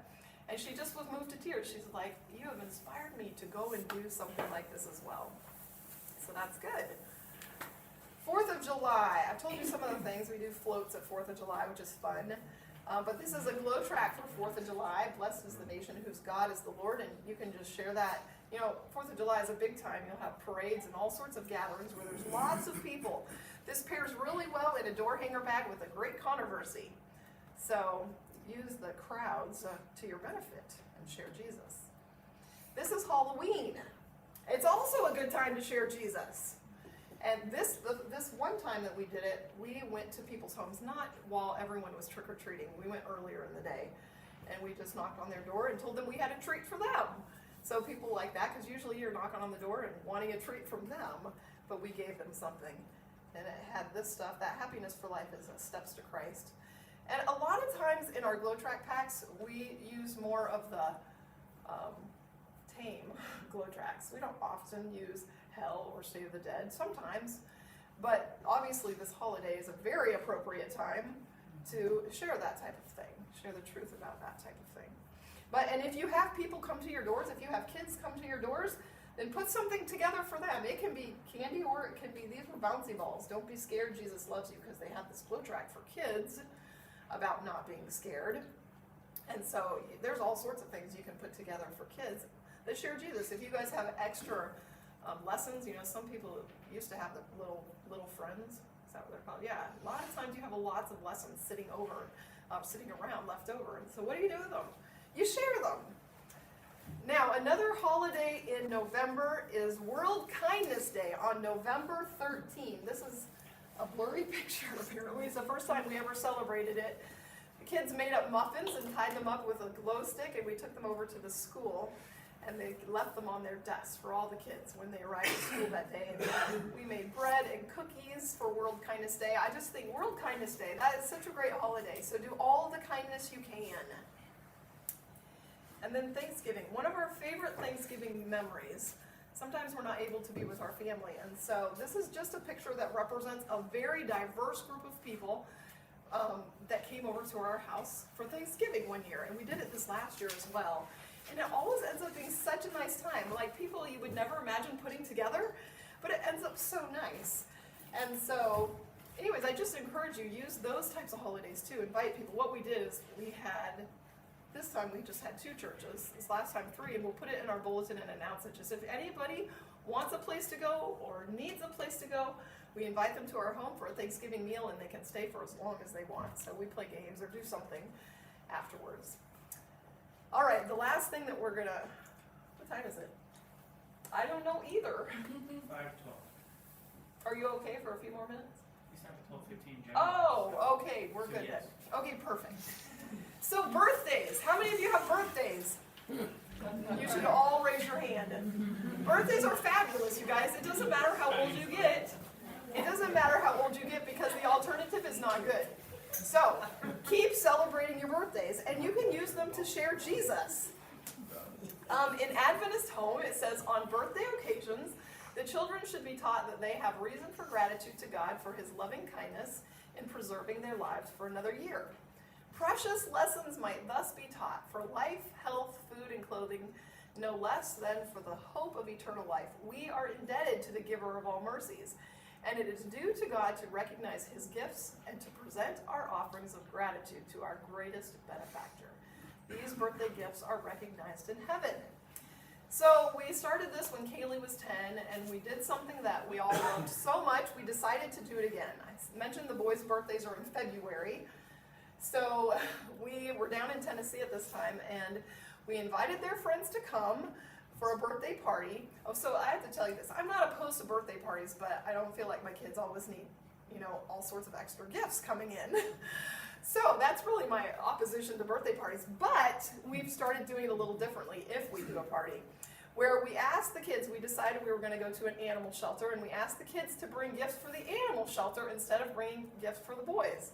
And she just was moved to tears. She's like, you have inspired me to go and do something like this as well. So that's good. 4th of July, I've told you some of the things. We do floats at 4th of July, which is fun. But this is a glow track for 4th of July. Blessed is the nation whose God is the Lord. And you can just share that. You know, 4th of July is a big time. You'll have parades and all sorts of gatherings where there's lots of people. This pairs really well in a door hanger bag with a great controversy. So use the crowds to your benefit and share Jesus. This is Halloween. It's also a good time to share Jesus. And this one time that we did it, we went to people's homes, not while everyone was trick-or-treating. We went earlier in the day, and we just knocked on their door and told them we had a treat for them. So people like that, because usually you're knocking on the door and wanting a treat from them, but we gave them something. And it had this stuff, that Happiness for Life is Steps to Christ. And a lot of times in our glow track packs, we use more of the tame glow tracks. We don't often use Hell or State of the Dead, sometimes, but obviously this holiday is a very appropriate time to share that type of thing, share the truth about that type of thing. And if you have people come to your doors, if you have kids come to your doors, then put something together for them. It can be candy or it can be, these were bouncy balls. Don't be scared, Jesus loves you, because they have this flow track for kids about not being scared. And so there's all sorts of things you can put together for kids that share Jesus. If you guys have extra lessons, some people used to have the little friends. Is that what they're called? Yeah, a lot of times you have lots of lessons sitting around left over. And so what do you do with them? You share them. Now, another holiday in November is World Kindness Day on November 13th. This is a blurry picture, apparently. It's the first time we ever celebrated it. The kids made up muffins and tied them up with a glow stick, and we took them over to the school, and they left them on their desks for all the kids when they arrived at school that day. And we made bread and cookies for World Kindness Day. I just think World Kindness Day, that is such a great holiday. So do all the kindness you can. And then Thanksgiving, one of our favorite Thanksgiving memories. Sometimes we're not able to be with our family, and so this is just a picture that represents a very diverse group of people that came over to our house for Thanksgiving one year, and we did it this last year as well. And it always ends up being such a nice time, like people you would never imagine putting together, but it ends up so nice. And so, anyways, I just encourage you, use those types of holidays too. Invite people. What we did is this time we just had 2 churches, this last time 3, and we'll put it in our bulletin and announce it. Just if anybody wants a place to go or needs a place to go, we invite them to our home for a Thanksgiving meal, and they can stay for as long as they want. So we play games or do something afterwards. All right, the last thing that we're gonna, what time is it? I don't know either. 5:12. Are you okay for a few more minutes? We start at 12:15. Oh, okay, we're So good yes. then. Okay, perfect. So birthdays, how many of you have birthdays? You should all raise your hand. Birthdays are fabulous, you guys. It doesn't matter how old you get. It doesn't matter how old you get because the alternative is not good. So keep celebrating your birthdays, and you can use them to share Jesus. In Adventist home, it says, on birthday occasions, the children should be taught that they have reason for gratitude to God for his loving kindness in preserving their lives for another year. Precious lessons might thus be taught for life, health, food, and clothing, no less than for the hope of eternal life. We are indebted to the giver of all mercies, and it is due to God to recognize his gifts and to present our offerings of gratitude to our greatest benefactor. These birthday gifts are recognized in heaven. So we started this when Kaylee was 10, and we did something that we all loved so much, we decided to do it again. I mentioned the boys' birthdays are in February. So we were down in Tennessee at this time, and we invited their friends to come for a birthday party. Oh, so I have to tell you this. I'm not opposed to birthday parties, but I don't feel like my kids always need, all sorts of extra gifts coming in. So that's really my opposition to birthday parties. But we've started doing it a little differently if we do a party, where we asked the kids, we decided we were going to go to an animal shelter, and we asked the kids to bring gifts for the animal shelter instead of bringing gifts for the boys.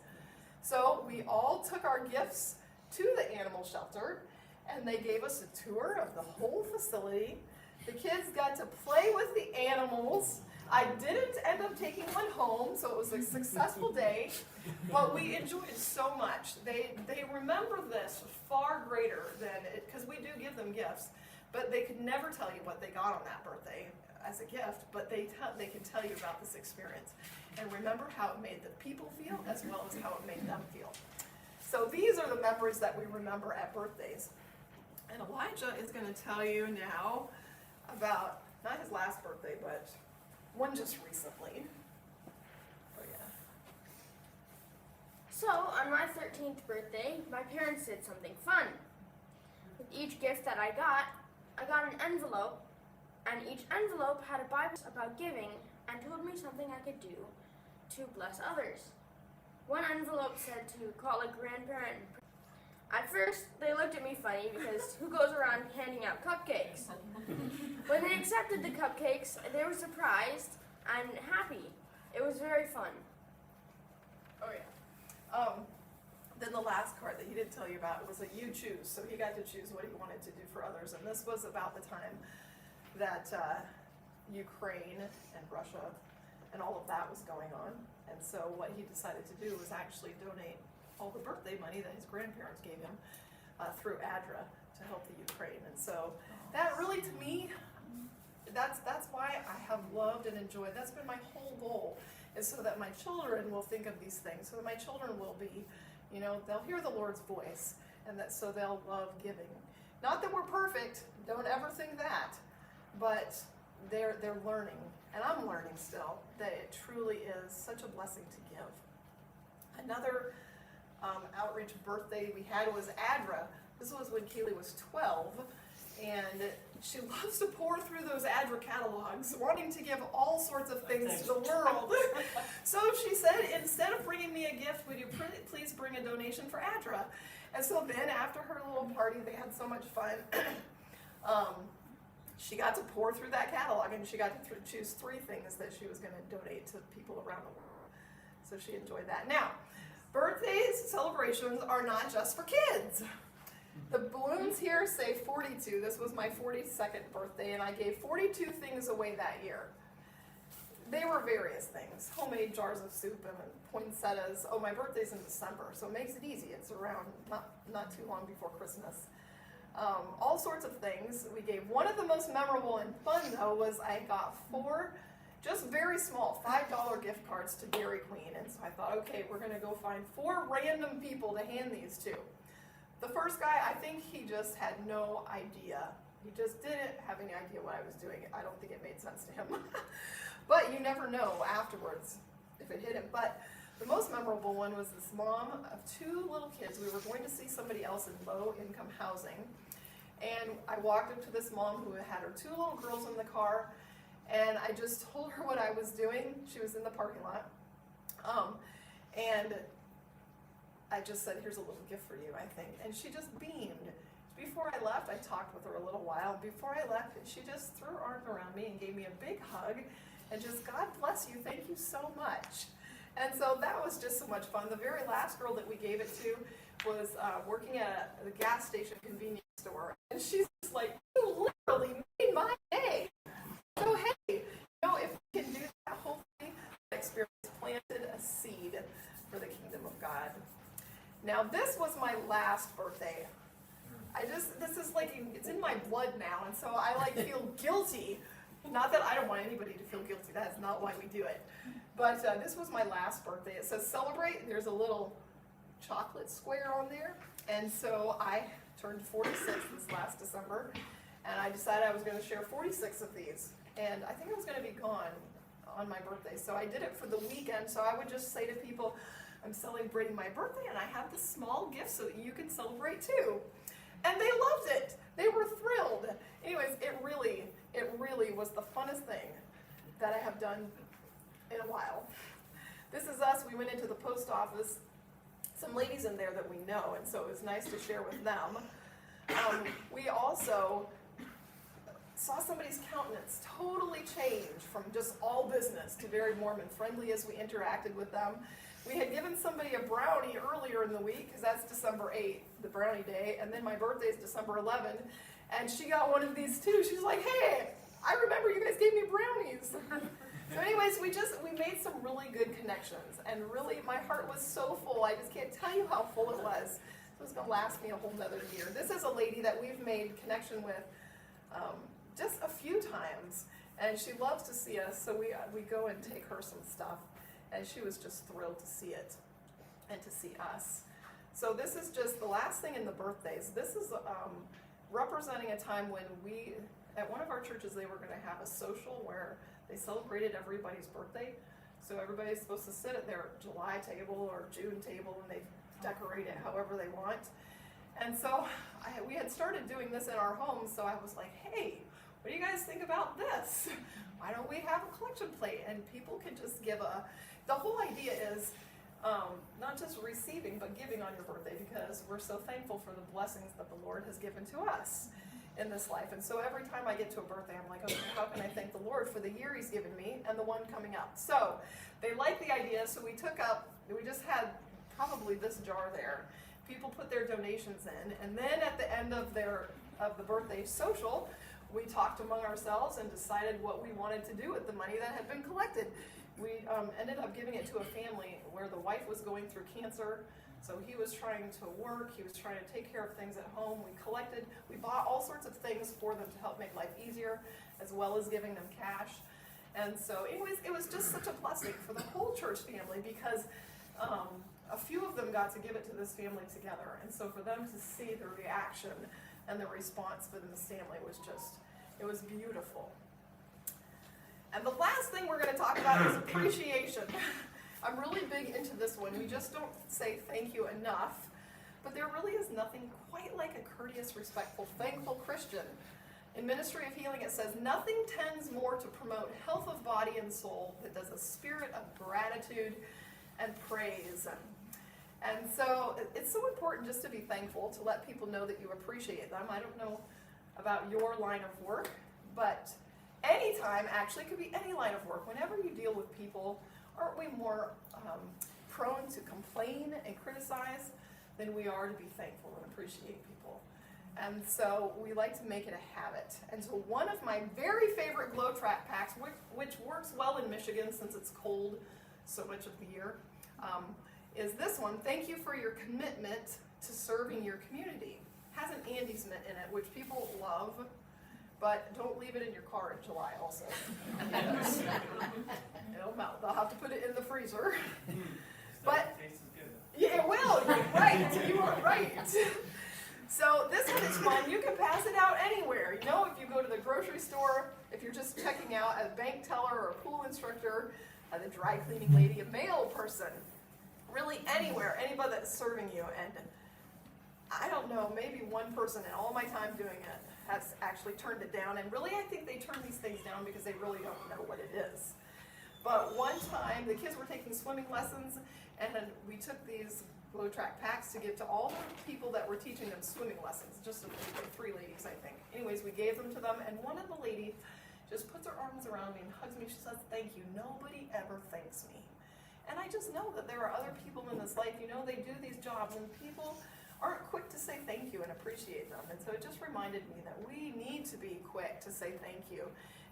So we all took our gifts to the animal shelter, and they gave us a tour of the whole facility. The kids got to play with the animals. I didn't end up taking one home, so it was a successful day, but we enjoyed it so much. They remember this far greater than it, because we do give them gifts, but they could never tell you what they got on that birthday as a gift, but they can tell you about this experience and remember how it made the people feel as well as how it made them feel. So these are the memories that we remember at birthdays. And Elijah is going to tell you now about, not his last birthday, but one just recently. Oh yeah. So, on my 13th birthday, my parents did something fun. With each gift that I got an envelope, and each envelope had a Bible about giving and told me something I could do to bless others. One envelope said to call a grandparent. At first, they looked at me funny because who goes around handing out cupcakes? When they accepted the cupcakes, they were surprised and happy. It was very fun. Oh yeah. Then the last card that he didn't tell you about was a you choose. So he got to choose what he wanted to do for others. And this was about the time that Ukraine and Russia and all of that was going on. And so what he decided to do was actually donate all the birthday money that his grandparents gave him through ADRA to to help the Ukraine. And so that really, to me, that's why I have loved and enjoyed. That's been my whole goal, is so that my children will think of these things, so that my children will be, they'll hear the Lord's voice, and that so they'll love giving. Not that we're perfect, don't ever think that, but they're learning, and I'm learning still, that it truly is such a blessing to give. Another outreach birthday we had was Adra. This was when Kaylee was 12, and she loves to pour through those Adra catalogs, wanting to give all sorts of things to the world. So she said, instead of bringing me a gift, would you please bring a donation for Adra? And so then after her little party, they had so much fun, she got to pour through that catalog, and she got to choose 3 things that she was going to donate to people around the world. So she enjoyed that. Now, birthdays, celebrations are not just for kids. The balloons here say 42. This was my 42nd birthday, and I gave 42 things away that year. They were various things. Homemade jars of soup and poinsettias. Oh, my birthday's in December, so it makes it easy. It's around not too long before Christmas. All sorts of things we gave. One of the most memorable and fun, though, was I got 4 just very small $5 gift cards to Dairy Queen. And so I thought, okay, we're going to go find 4 random people to hand these to. The first guy, I think he just had no idea. He just didn't have any idea what I was doing. I don't think it made sense to him. But you never know afterwards if it hit him. But the most memorable one was this mom of 2 little kids. We were going to see somebody else in low-income housing. And I walked up to this mom who had her 2 little girls in the car. And I just told her what I was doing. She was in the parking lot. And I just said, here's a little gift for you, I think. And she just beamed. Before I left, I talked with her a little while. Before I left, she just threw her arm around me and gave me a big hug. And just, God bless you, thank you so much. And so that was just so much fun. The very last girl that we gave it to was working at the gas station convenience store. And she's just like, you literally made my day. So hey, if we can do that, hopefully that experience planted a seed for the kingdom of God. Now this was my last birthday. This is like, it's in my blood now, and so I feel guilty. Not that I don't want anybody to feel guilty, that is not why we do it. But this was my last birthday. It says celebrate, there's a little chocolate square on there. And so I turned 46 this last December, and I decided I was going to share 46 of these. And I think I was going to be gone on my birthday, so I did it for the weekend. So I would just say to people, I'm celebrating my birthday, and I have this small gift so that you can celebrate too. And they loved it. They were thrilled. Anyways, it really was the funnest thing that I have done in a while. This is us. We went into the post office. Some ladies in there that we know, and so it was nice to share with them. We also saw somebody's countenance totally change from just all business to very Mormon friendly as we interacted with them. We had given somebody a brownie earlier in the week, because that's December 8th, the brownie day, and then my birthday is December 11th, and she got one of these too. She's like, hey, I remember you guys gave me brownies. So anyways, we made some really good connections, and really my heart was so full, I just can't tell you how full it was. It was going to last me a whole nother year. This is a lady that we've made connection with just a few times, and she loves to see us, so we go and take her some stuff. And she was just thrilled to see it and to see us. So this is just the last thing in the birthdays. This is representing a time when at one of our churches, they were going to have a social where they celebrated everybody's birthday. So everybody's supposed to sit at their July table or June table, and they decorate it however they want. And so we had started doing this in our home, so I was like, hey, what do you guys think about this? Why don't we have a collection plate? And people can just give the whole idea is not just receiving, but giving on your birthday, because we're so thankful for the blessings that the Lord has given to us in this life. And so every time I get to a birthday, I'm like, okay, how can I thank the Lord for the year He's given me and the one coming up? So they liked the idea, so we just had probably this jar there. People put their donations in, and then at the end of the birthday social, we talked among ourselves and decided what we wanted to do with the money that had been collected. We ended up giving it to a family where the wife was going through cancer. So he was trying to work, he was trying to take care of things at home. We bought all sorts of things for them to help make life easier, as well as giving them cash. And so anyways, it was just such a blessing for the whole church family, because a few of them got to give it to this family together. And so for them to see the reaction and the response within this family was just, it was beautiful. And the last thing we're going to talk about is appreciation. I'm really big into this one. We just don't say thank you enough. But there really is nothing quite like a courteous, respectful, thankful Christian. In Ministry of Healing, it says, nothing tends more to promote health of body and soul than does a spirit of gratitude and praise. And so it's so important just to be thankful, to let people know that you appreciate them. I don't know about your line of work, but anytime, actually, could be any line of work. Whenever you deal with people, aren't we more prone to complain and criticize than we are to be thankful and appreciate people? And so we like to make it a habit. And so one of my very favorite Glow Track packs, which works well in Michigan since it's cold so much of the year, is this one. Thank you for your commitment to serving your community. Has an Andes mint in it, which people love, but don't leave it in your car in July also. It'll melt. They'll have to put it in the freezer. But yeah, it will. You're right. You are right. So this one is fun. You can pass it out anywhere. You know, if you go to the grocery store, if you're just checking out a bank teller or a pool instructor, the dry cleaning lady, a mail person, really anywhere, anybody that's serving you. And I don't know, maybe one person in all my time doing it has actually turned it down. And really, I think they turn these things down because they really don't know what it is. But one time, the kids were taking swimming lessons, and we took these Glow Track packs to give to all the people that were teaching them swimming lessons, just like 3 ladies, I think. Anyways, we gave them to them, and one of the ladies just puts her arms around me and hugs me. She says, thank you. Nobody ever thanks me. And I just know that there are other people in this life, you know, they do these jobs, and people aren't quick to say thank you and appreciate them. And so it just reminded me that we need to be quick to say thank you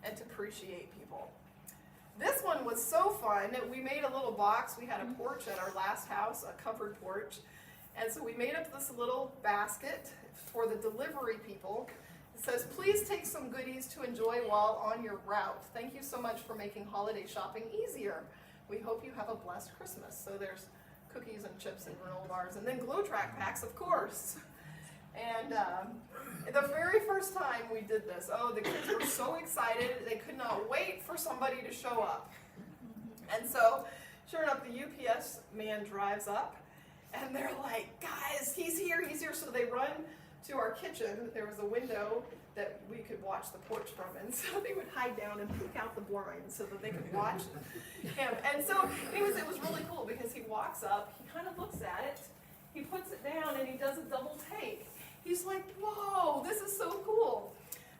and to appreciate people. This one was so fun. We made a little box. We had a porch at our last house, a covered porch. And so we made up this little basket for the delivery people. It says, please take some goodies to enjoy while on your route. Thank you so much for making holiday shopping easier. We hope you have a blessed Christmas. So there's cookies and chips and granola bars, and then Glow Track packs, of course. And the very first time we did this, the kids were so excited. They could not wait for somebody to show up. And so, sure enough, the UPS man drives up, and they're like, guys, he's here. So they run to our kitchen. There was a window that we could watch the porch from, and so they would hide down and peek out the blinds so that they could watch him. And so, anyways, it was really cool because he walks up, he kind of looks at it, he puts it down, and he does a double take. He's like, whoa, this is so cool.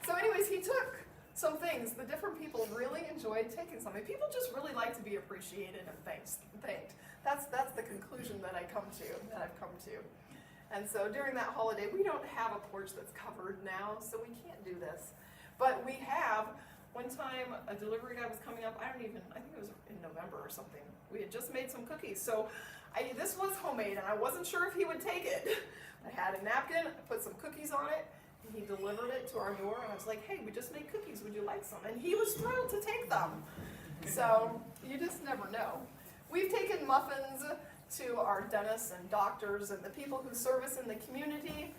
So anyways, he took some things. The different people really enjoyed taking something. People just really like to be appreciated and thanked. That's the conclusion that I've come to. And so during that holiday, we don't have a porch that's covered now, so we can't do this. But we have, one time a delivery guy was coming up, I think it was in November or something. We had just made some cookies. So this was homemade, and I wasn't sure if he would take it. I had a napkin, I put some cookies on it, and he delivered it to our door, and I was like, hey, we just made cookies, would you like some? And he was thrilled to take them. So you just never know. We've taken muffins to our dentists and doctors and the people who service in the community.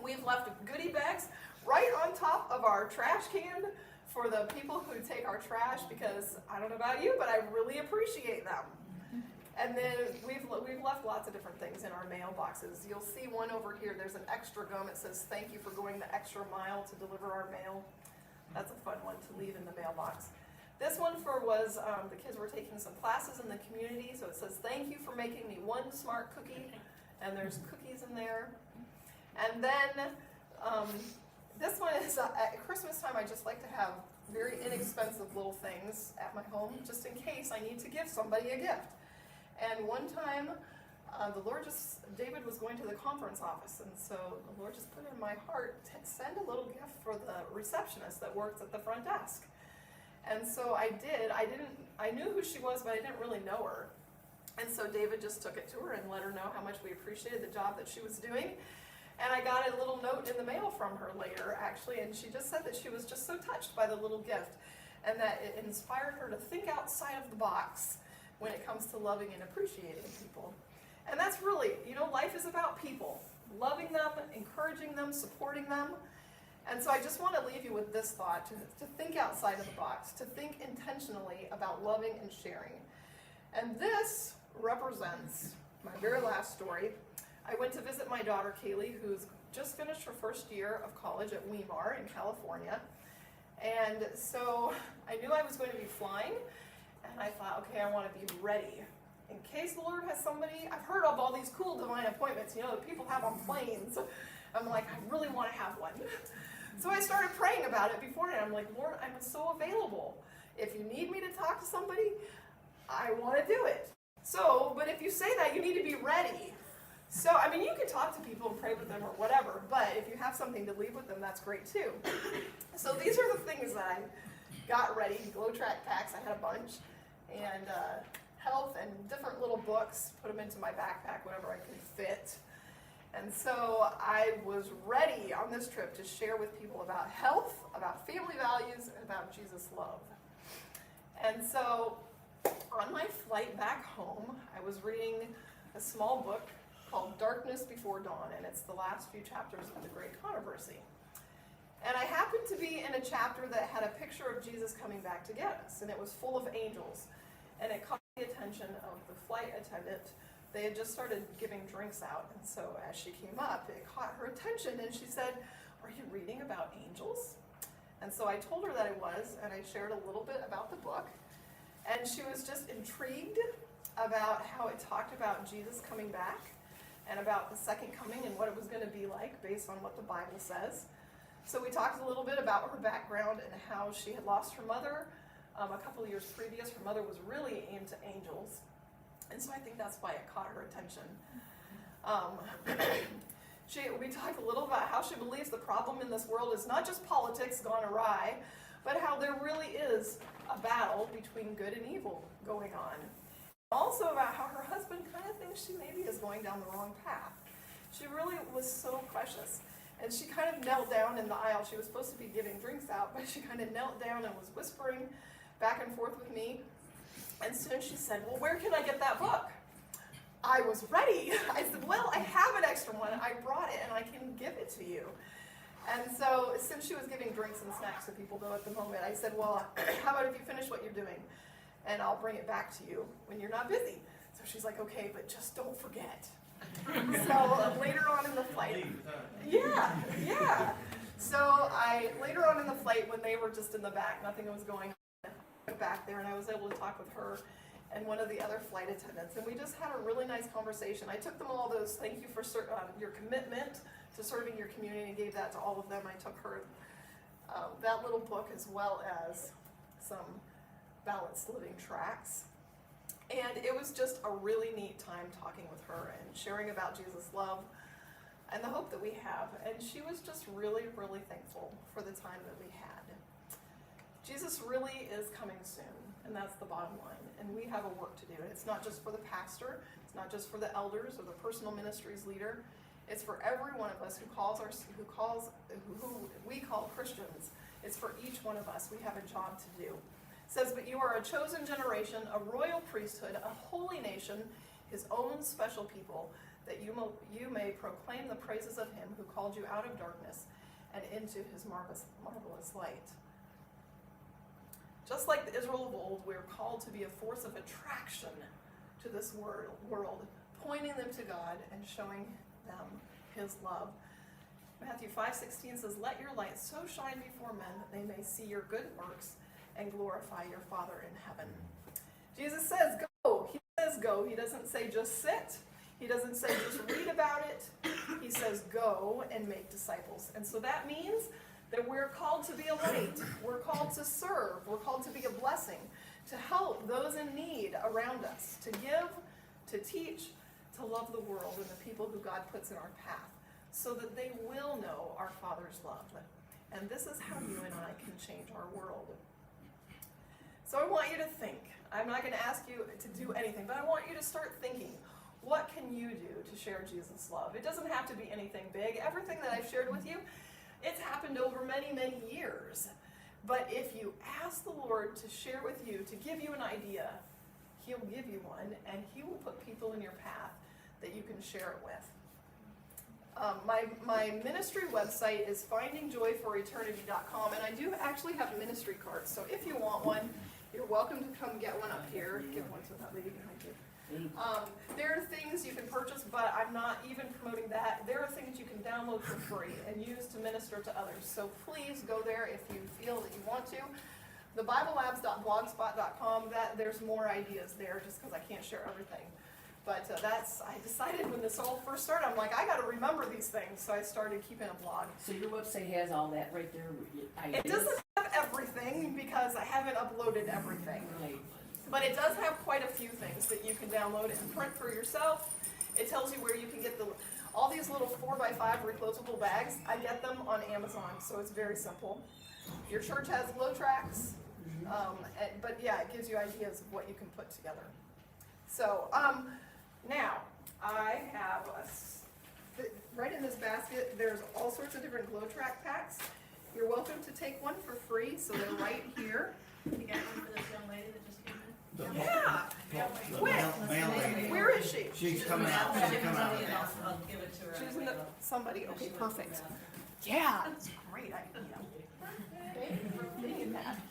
We've left goodie bags right on top of our trash can for the people who take our trash, because I don't know about you, but I really appreciate them. And then we've left lots of different things in our mailboxes. You'll see one over here. There's an extra gum. It says, thank you for going the extra mile to deliver our mail. That's a fun one to leave in the mailbox. This one was the kids were taking some classes in the community. So it says, thank you for making me one smart cookie. And there's cookies in there. And then this one is at Christmas time, I just like to have very inexpensive little things at my home, just in case I need to give somebody a gift. And one time, David was going to the conference office, and so the Lord just put in my heart to send a little gift for the receptionist that works at the front desk. And so I did. I knew who she was, but I didn't really know her. And so David just took it to her and let her know how much we appreciated the job that she was doing. And I got a little note in the mail from her later, actually, and she just said that she was just so touched by the little gift and that it inspired her to think outside of the box when it comes to loving and appreciating people. And that's really, life is about people, loving them, encouraging them, supporting them. And so I just want to leave you with this thought, to think outside of the box, to think intentionally about loving and sharing. And this represents my very last story. I went to visit my daughter Kaylee, who's just finished her first year of college at Weimar in California. And so I knew I was going to be flying, and I thought, okay, I want to be ready. In case the Lord has somebody, I've heard of all these cool divine appointments, that people have on planes. I'm like, I really want to have one. So I started praying about it beforehand. I'm like, Lord, I'm so available. If you need me to talk to somebody, I want to do it. So, but if you say that, you need to be ready. So, you can talk to people and pray with them or whatever, but if you have something to leave with them, that's great too. So these are the things that I got ready. Glow track packs, I had a bunch, and health and different little books, put them into my backpack, whatever I could fit. And so I was ready on this trip to share with people about health, about family values, and about Jesus' love. And so on my flight back home, I was reading a small book called Darkness Before Dawn, and it's the last few chapters of the Great Controversy. And I happened to be in a chapter that had a picture of Jesus coming back to get us, and it was full of angels. And it caught the attention of the flight attendant. They had just started giving drinks out, and so as she came up, it caught her attention, and she said, "Are you reading about angels?" And so I told her that I was, and I shared a little bit about the book. And she was just intrigued about how it talked about Jesus coming back and about the second coming and what it was going to be like based on what the Bible says. So we talked a little bit about her background and how she had lost her mother a couple of years previous. Her mother was really into angels, and so I think that's why it caught her attention. We talked a little about how she believes the problem in this world is not just politics gone awry, but how there really is a battle between good and evil going on. Also about how her husband kind of thinks she maybe is going down the wrong path. She really was so precious. And she kind of knelt down in the aisle. She was supposed to be giving drinks out, but she kind of knelt down and was whispering back and forth with me. And soon she said, "Well, where can I get that book?" I was ready. I said, "Well, I have an extra one. I brought it and I can give it to you." And so since she was giving drinks and snacks to people though at the moment, I said, "Well, how about if you finish what you're doing and I'll bring it back to you when you're not busy?" So she's like, "Okay, but just don't forget." So later on in the flight, yeah. So later on in the flight, when they were just in the back, nothing was going on back there, and I was able to talk with her and one of the other flight attendants, and we just had a really nice conversation. I took them all those thank you for your commitment to serving your community and gave that to all of them. I took her that little book as well as some balanced living tracts. And it was just a really neat time talking with her and sharing about Jesus' love and the hope that we have. And she was just really, really thankful for the time that we had. Jesus really is coming soon, and that's the bottom line. And we have a work to do. And it's not just for the pastor, it's not just for the elders or the personal ministries leader. It's for every one of us who we call Christians. It's for each one of us. We have a job to do. It says, "But you are a chosen generation, a royal priesthood, a holy nation, his own special people, that you may proclaim the praises of him who called you out of darkness and into his marvelous light." Just like the Israel of old, we're called to be a force of attraction to this world, pointing them to God and showing them his love. Matthew 5:16 says, "Let your light so shine before men that they may see your good works and glorify your Father in heaven." Jesus says go. He says go. He doesn't say just sit. He doesn't say just read about it. He says go and make disciples. And so that means that we're called to be a light. We're called to serve. We're called to be a blessing, to help those in need around us, to give, to teach, to love the world and the people who God puts in our path, so that they will know our Father's love. And this is how you and I can change our world. So I want you to think I'm not going to ask you to do anything, but I want you to start thinking, what can you do to share Jesus' love? It doesn't have to be anything big. Everything that I've shared with you, it's happened over many, many years. But if you ask the Lord to share with you, to give you an idea, He'll give you one, and He will put people in your path that you can share it with. My ministry website is findingjoyforeternity.com, and I do actually have ministry cards. So if you want one, you're welcome to come get one up here. Give one to that lady behind you. There are things you can purchase, but I'm not even promoting that. There are things you can download for free and use to minister to others. So please go there if you feel that you want to. The BibleLabs.blogspot.com, there's more ideas there just because I can't share everything. But I decided when this all first started, I'm like, I got to remember these things. So I started keeping a blog. So your website has all that right there? It doesn't have everything because I haven't uploaded everything. Right. But it does have quite a few things that you can download and print for yourself. It tells you where you can get all these little 4x5 reclosable bags. I get them on Amazon, so it's very simple. Your church has glow tracks, but yeah, it gives you ideas of what you can put together. So now I have right in this basket. There's all sorts of different glow track packs. You're welcome to take one for free, so they're right here. You got one for this young lady that just came in? Yeah. Where is she? She's coming out. She's coming out. I'll give it to her. She's in the, somebody. Okay, perfect. Yeah, that's a great idea.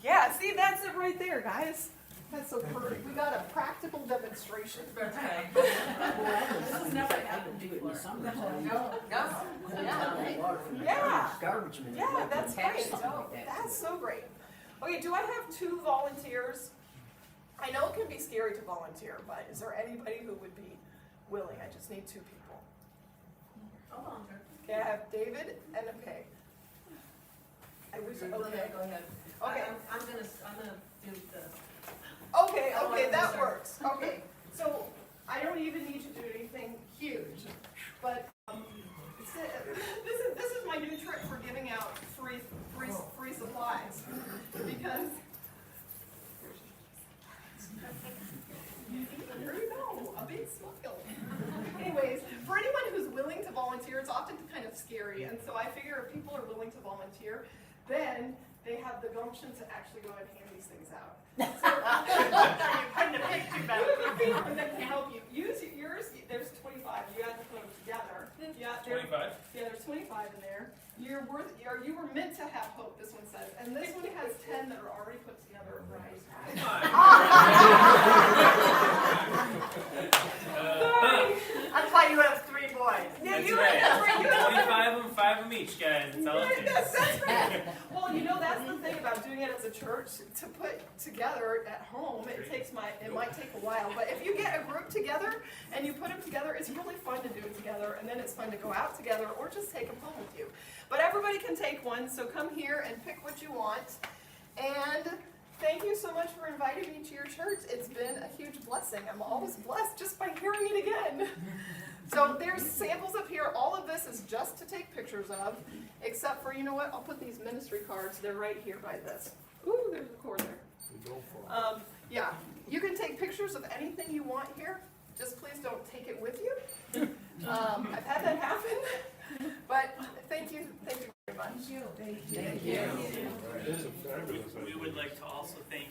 Yeah, see, that's it right there, guys. That's so perfect. We got a practical demonstration. That's right. This is never happened to do it in the summer. Yeah. Garbage man. Yeah, that's great. Something like that. That's so great. Okay, do I have 2 volunteers? I know it can be scary to volunteer, but is there anybody who would be willing? I just need 2 people. I'll volunteer. Okay, I have David and okay. I wish. Okay. Go ahead. Okay. I'm gonna do the. Okay, that works. Okay, so I don't even need to do anything huge, but this is my new trick for giving out free supplies because there you go, a big smile. Anyways, for anyone who's willing to volunteer, it's often kind of scary, and so I figure if people are willing to volunteer, then they have the gumption to actually go and hand these things out. So, and that can help you. Use yours. There's 25. You have to put them together. Yeah, 25? Yeah, there's 25 in there. You were meant to have hope, this one says. And this one has 10 that are already put together right. That's why you have 3 boys. Yeah, That's you right. have 25 of them, 5 of them each, guys. That's all it takes. That's right. Well, you know, that's the thing about doing it as a church. To put together at home, it might take a while. But if you get a group together and you put them together, it's really fun to do it together. And then it's fun to go out together or just take them home with you. But everybody can take one, so come here and pick what you want. And thank you so much for inviting me to your church. It's been a huge blessing. I'm always blessed just by hearing it again. So there's samples up here. All of this is just to take pictures of, except for, you know what, I'll put these ministry cards. They're right here by this. Ooh, there's a cord there. Yeah, you can take pictures of anything you want here. Just please don't take it with you. I've had that happen. But thank you very much. Thank you. We would like to also thank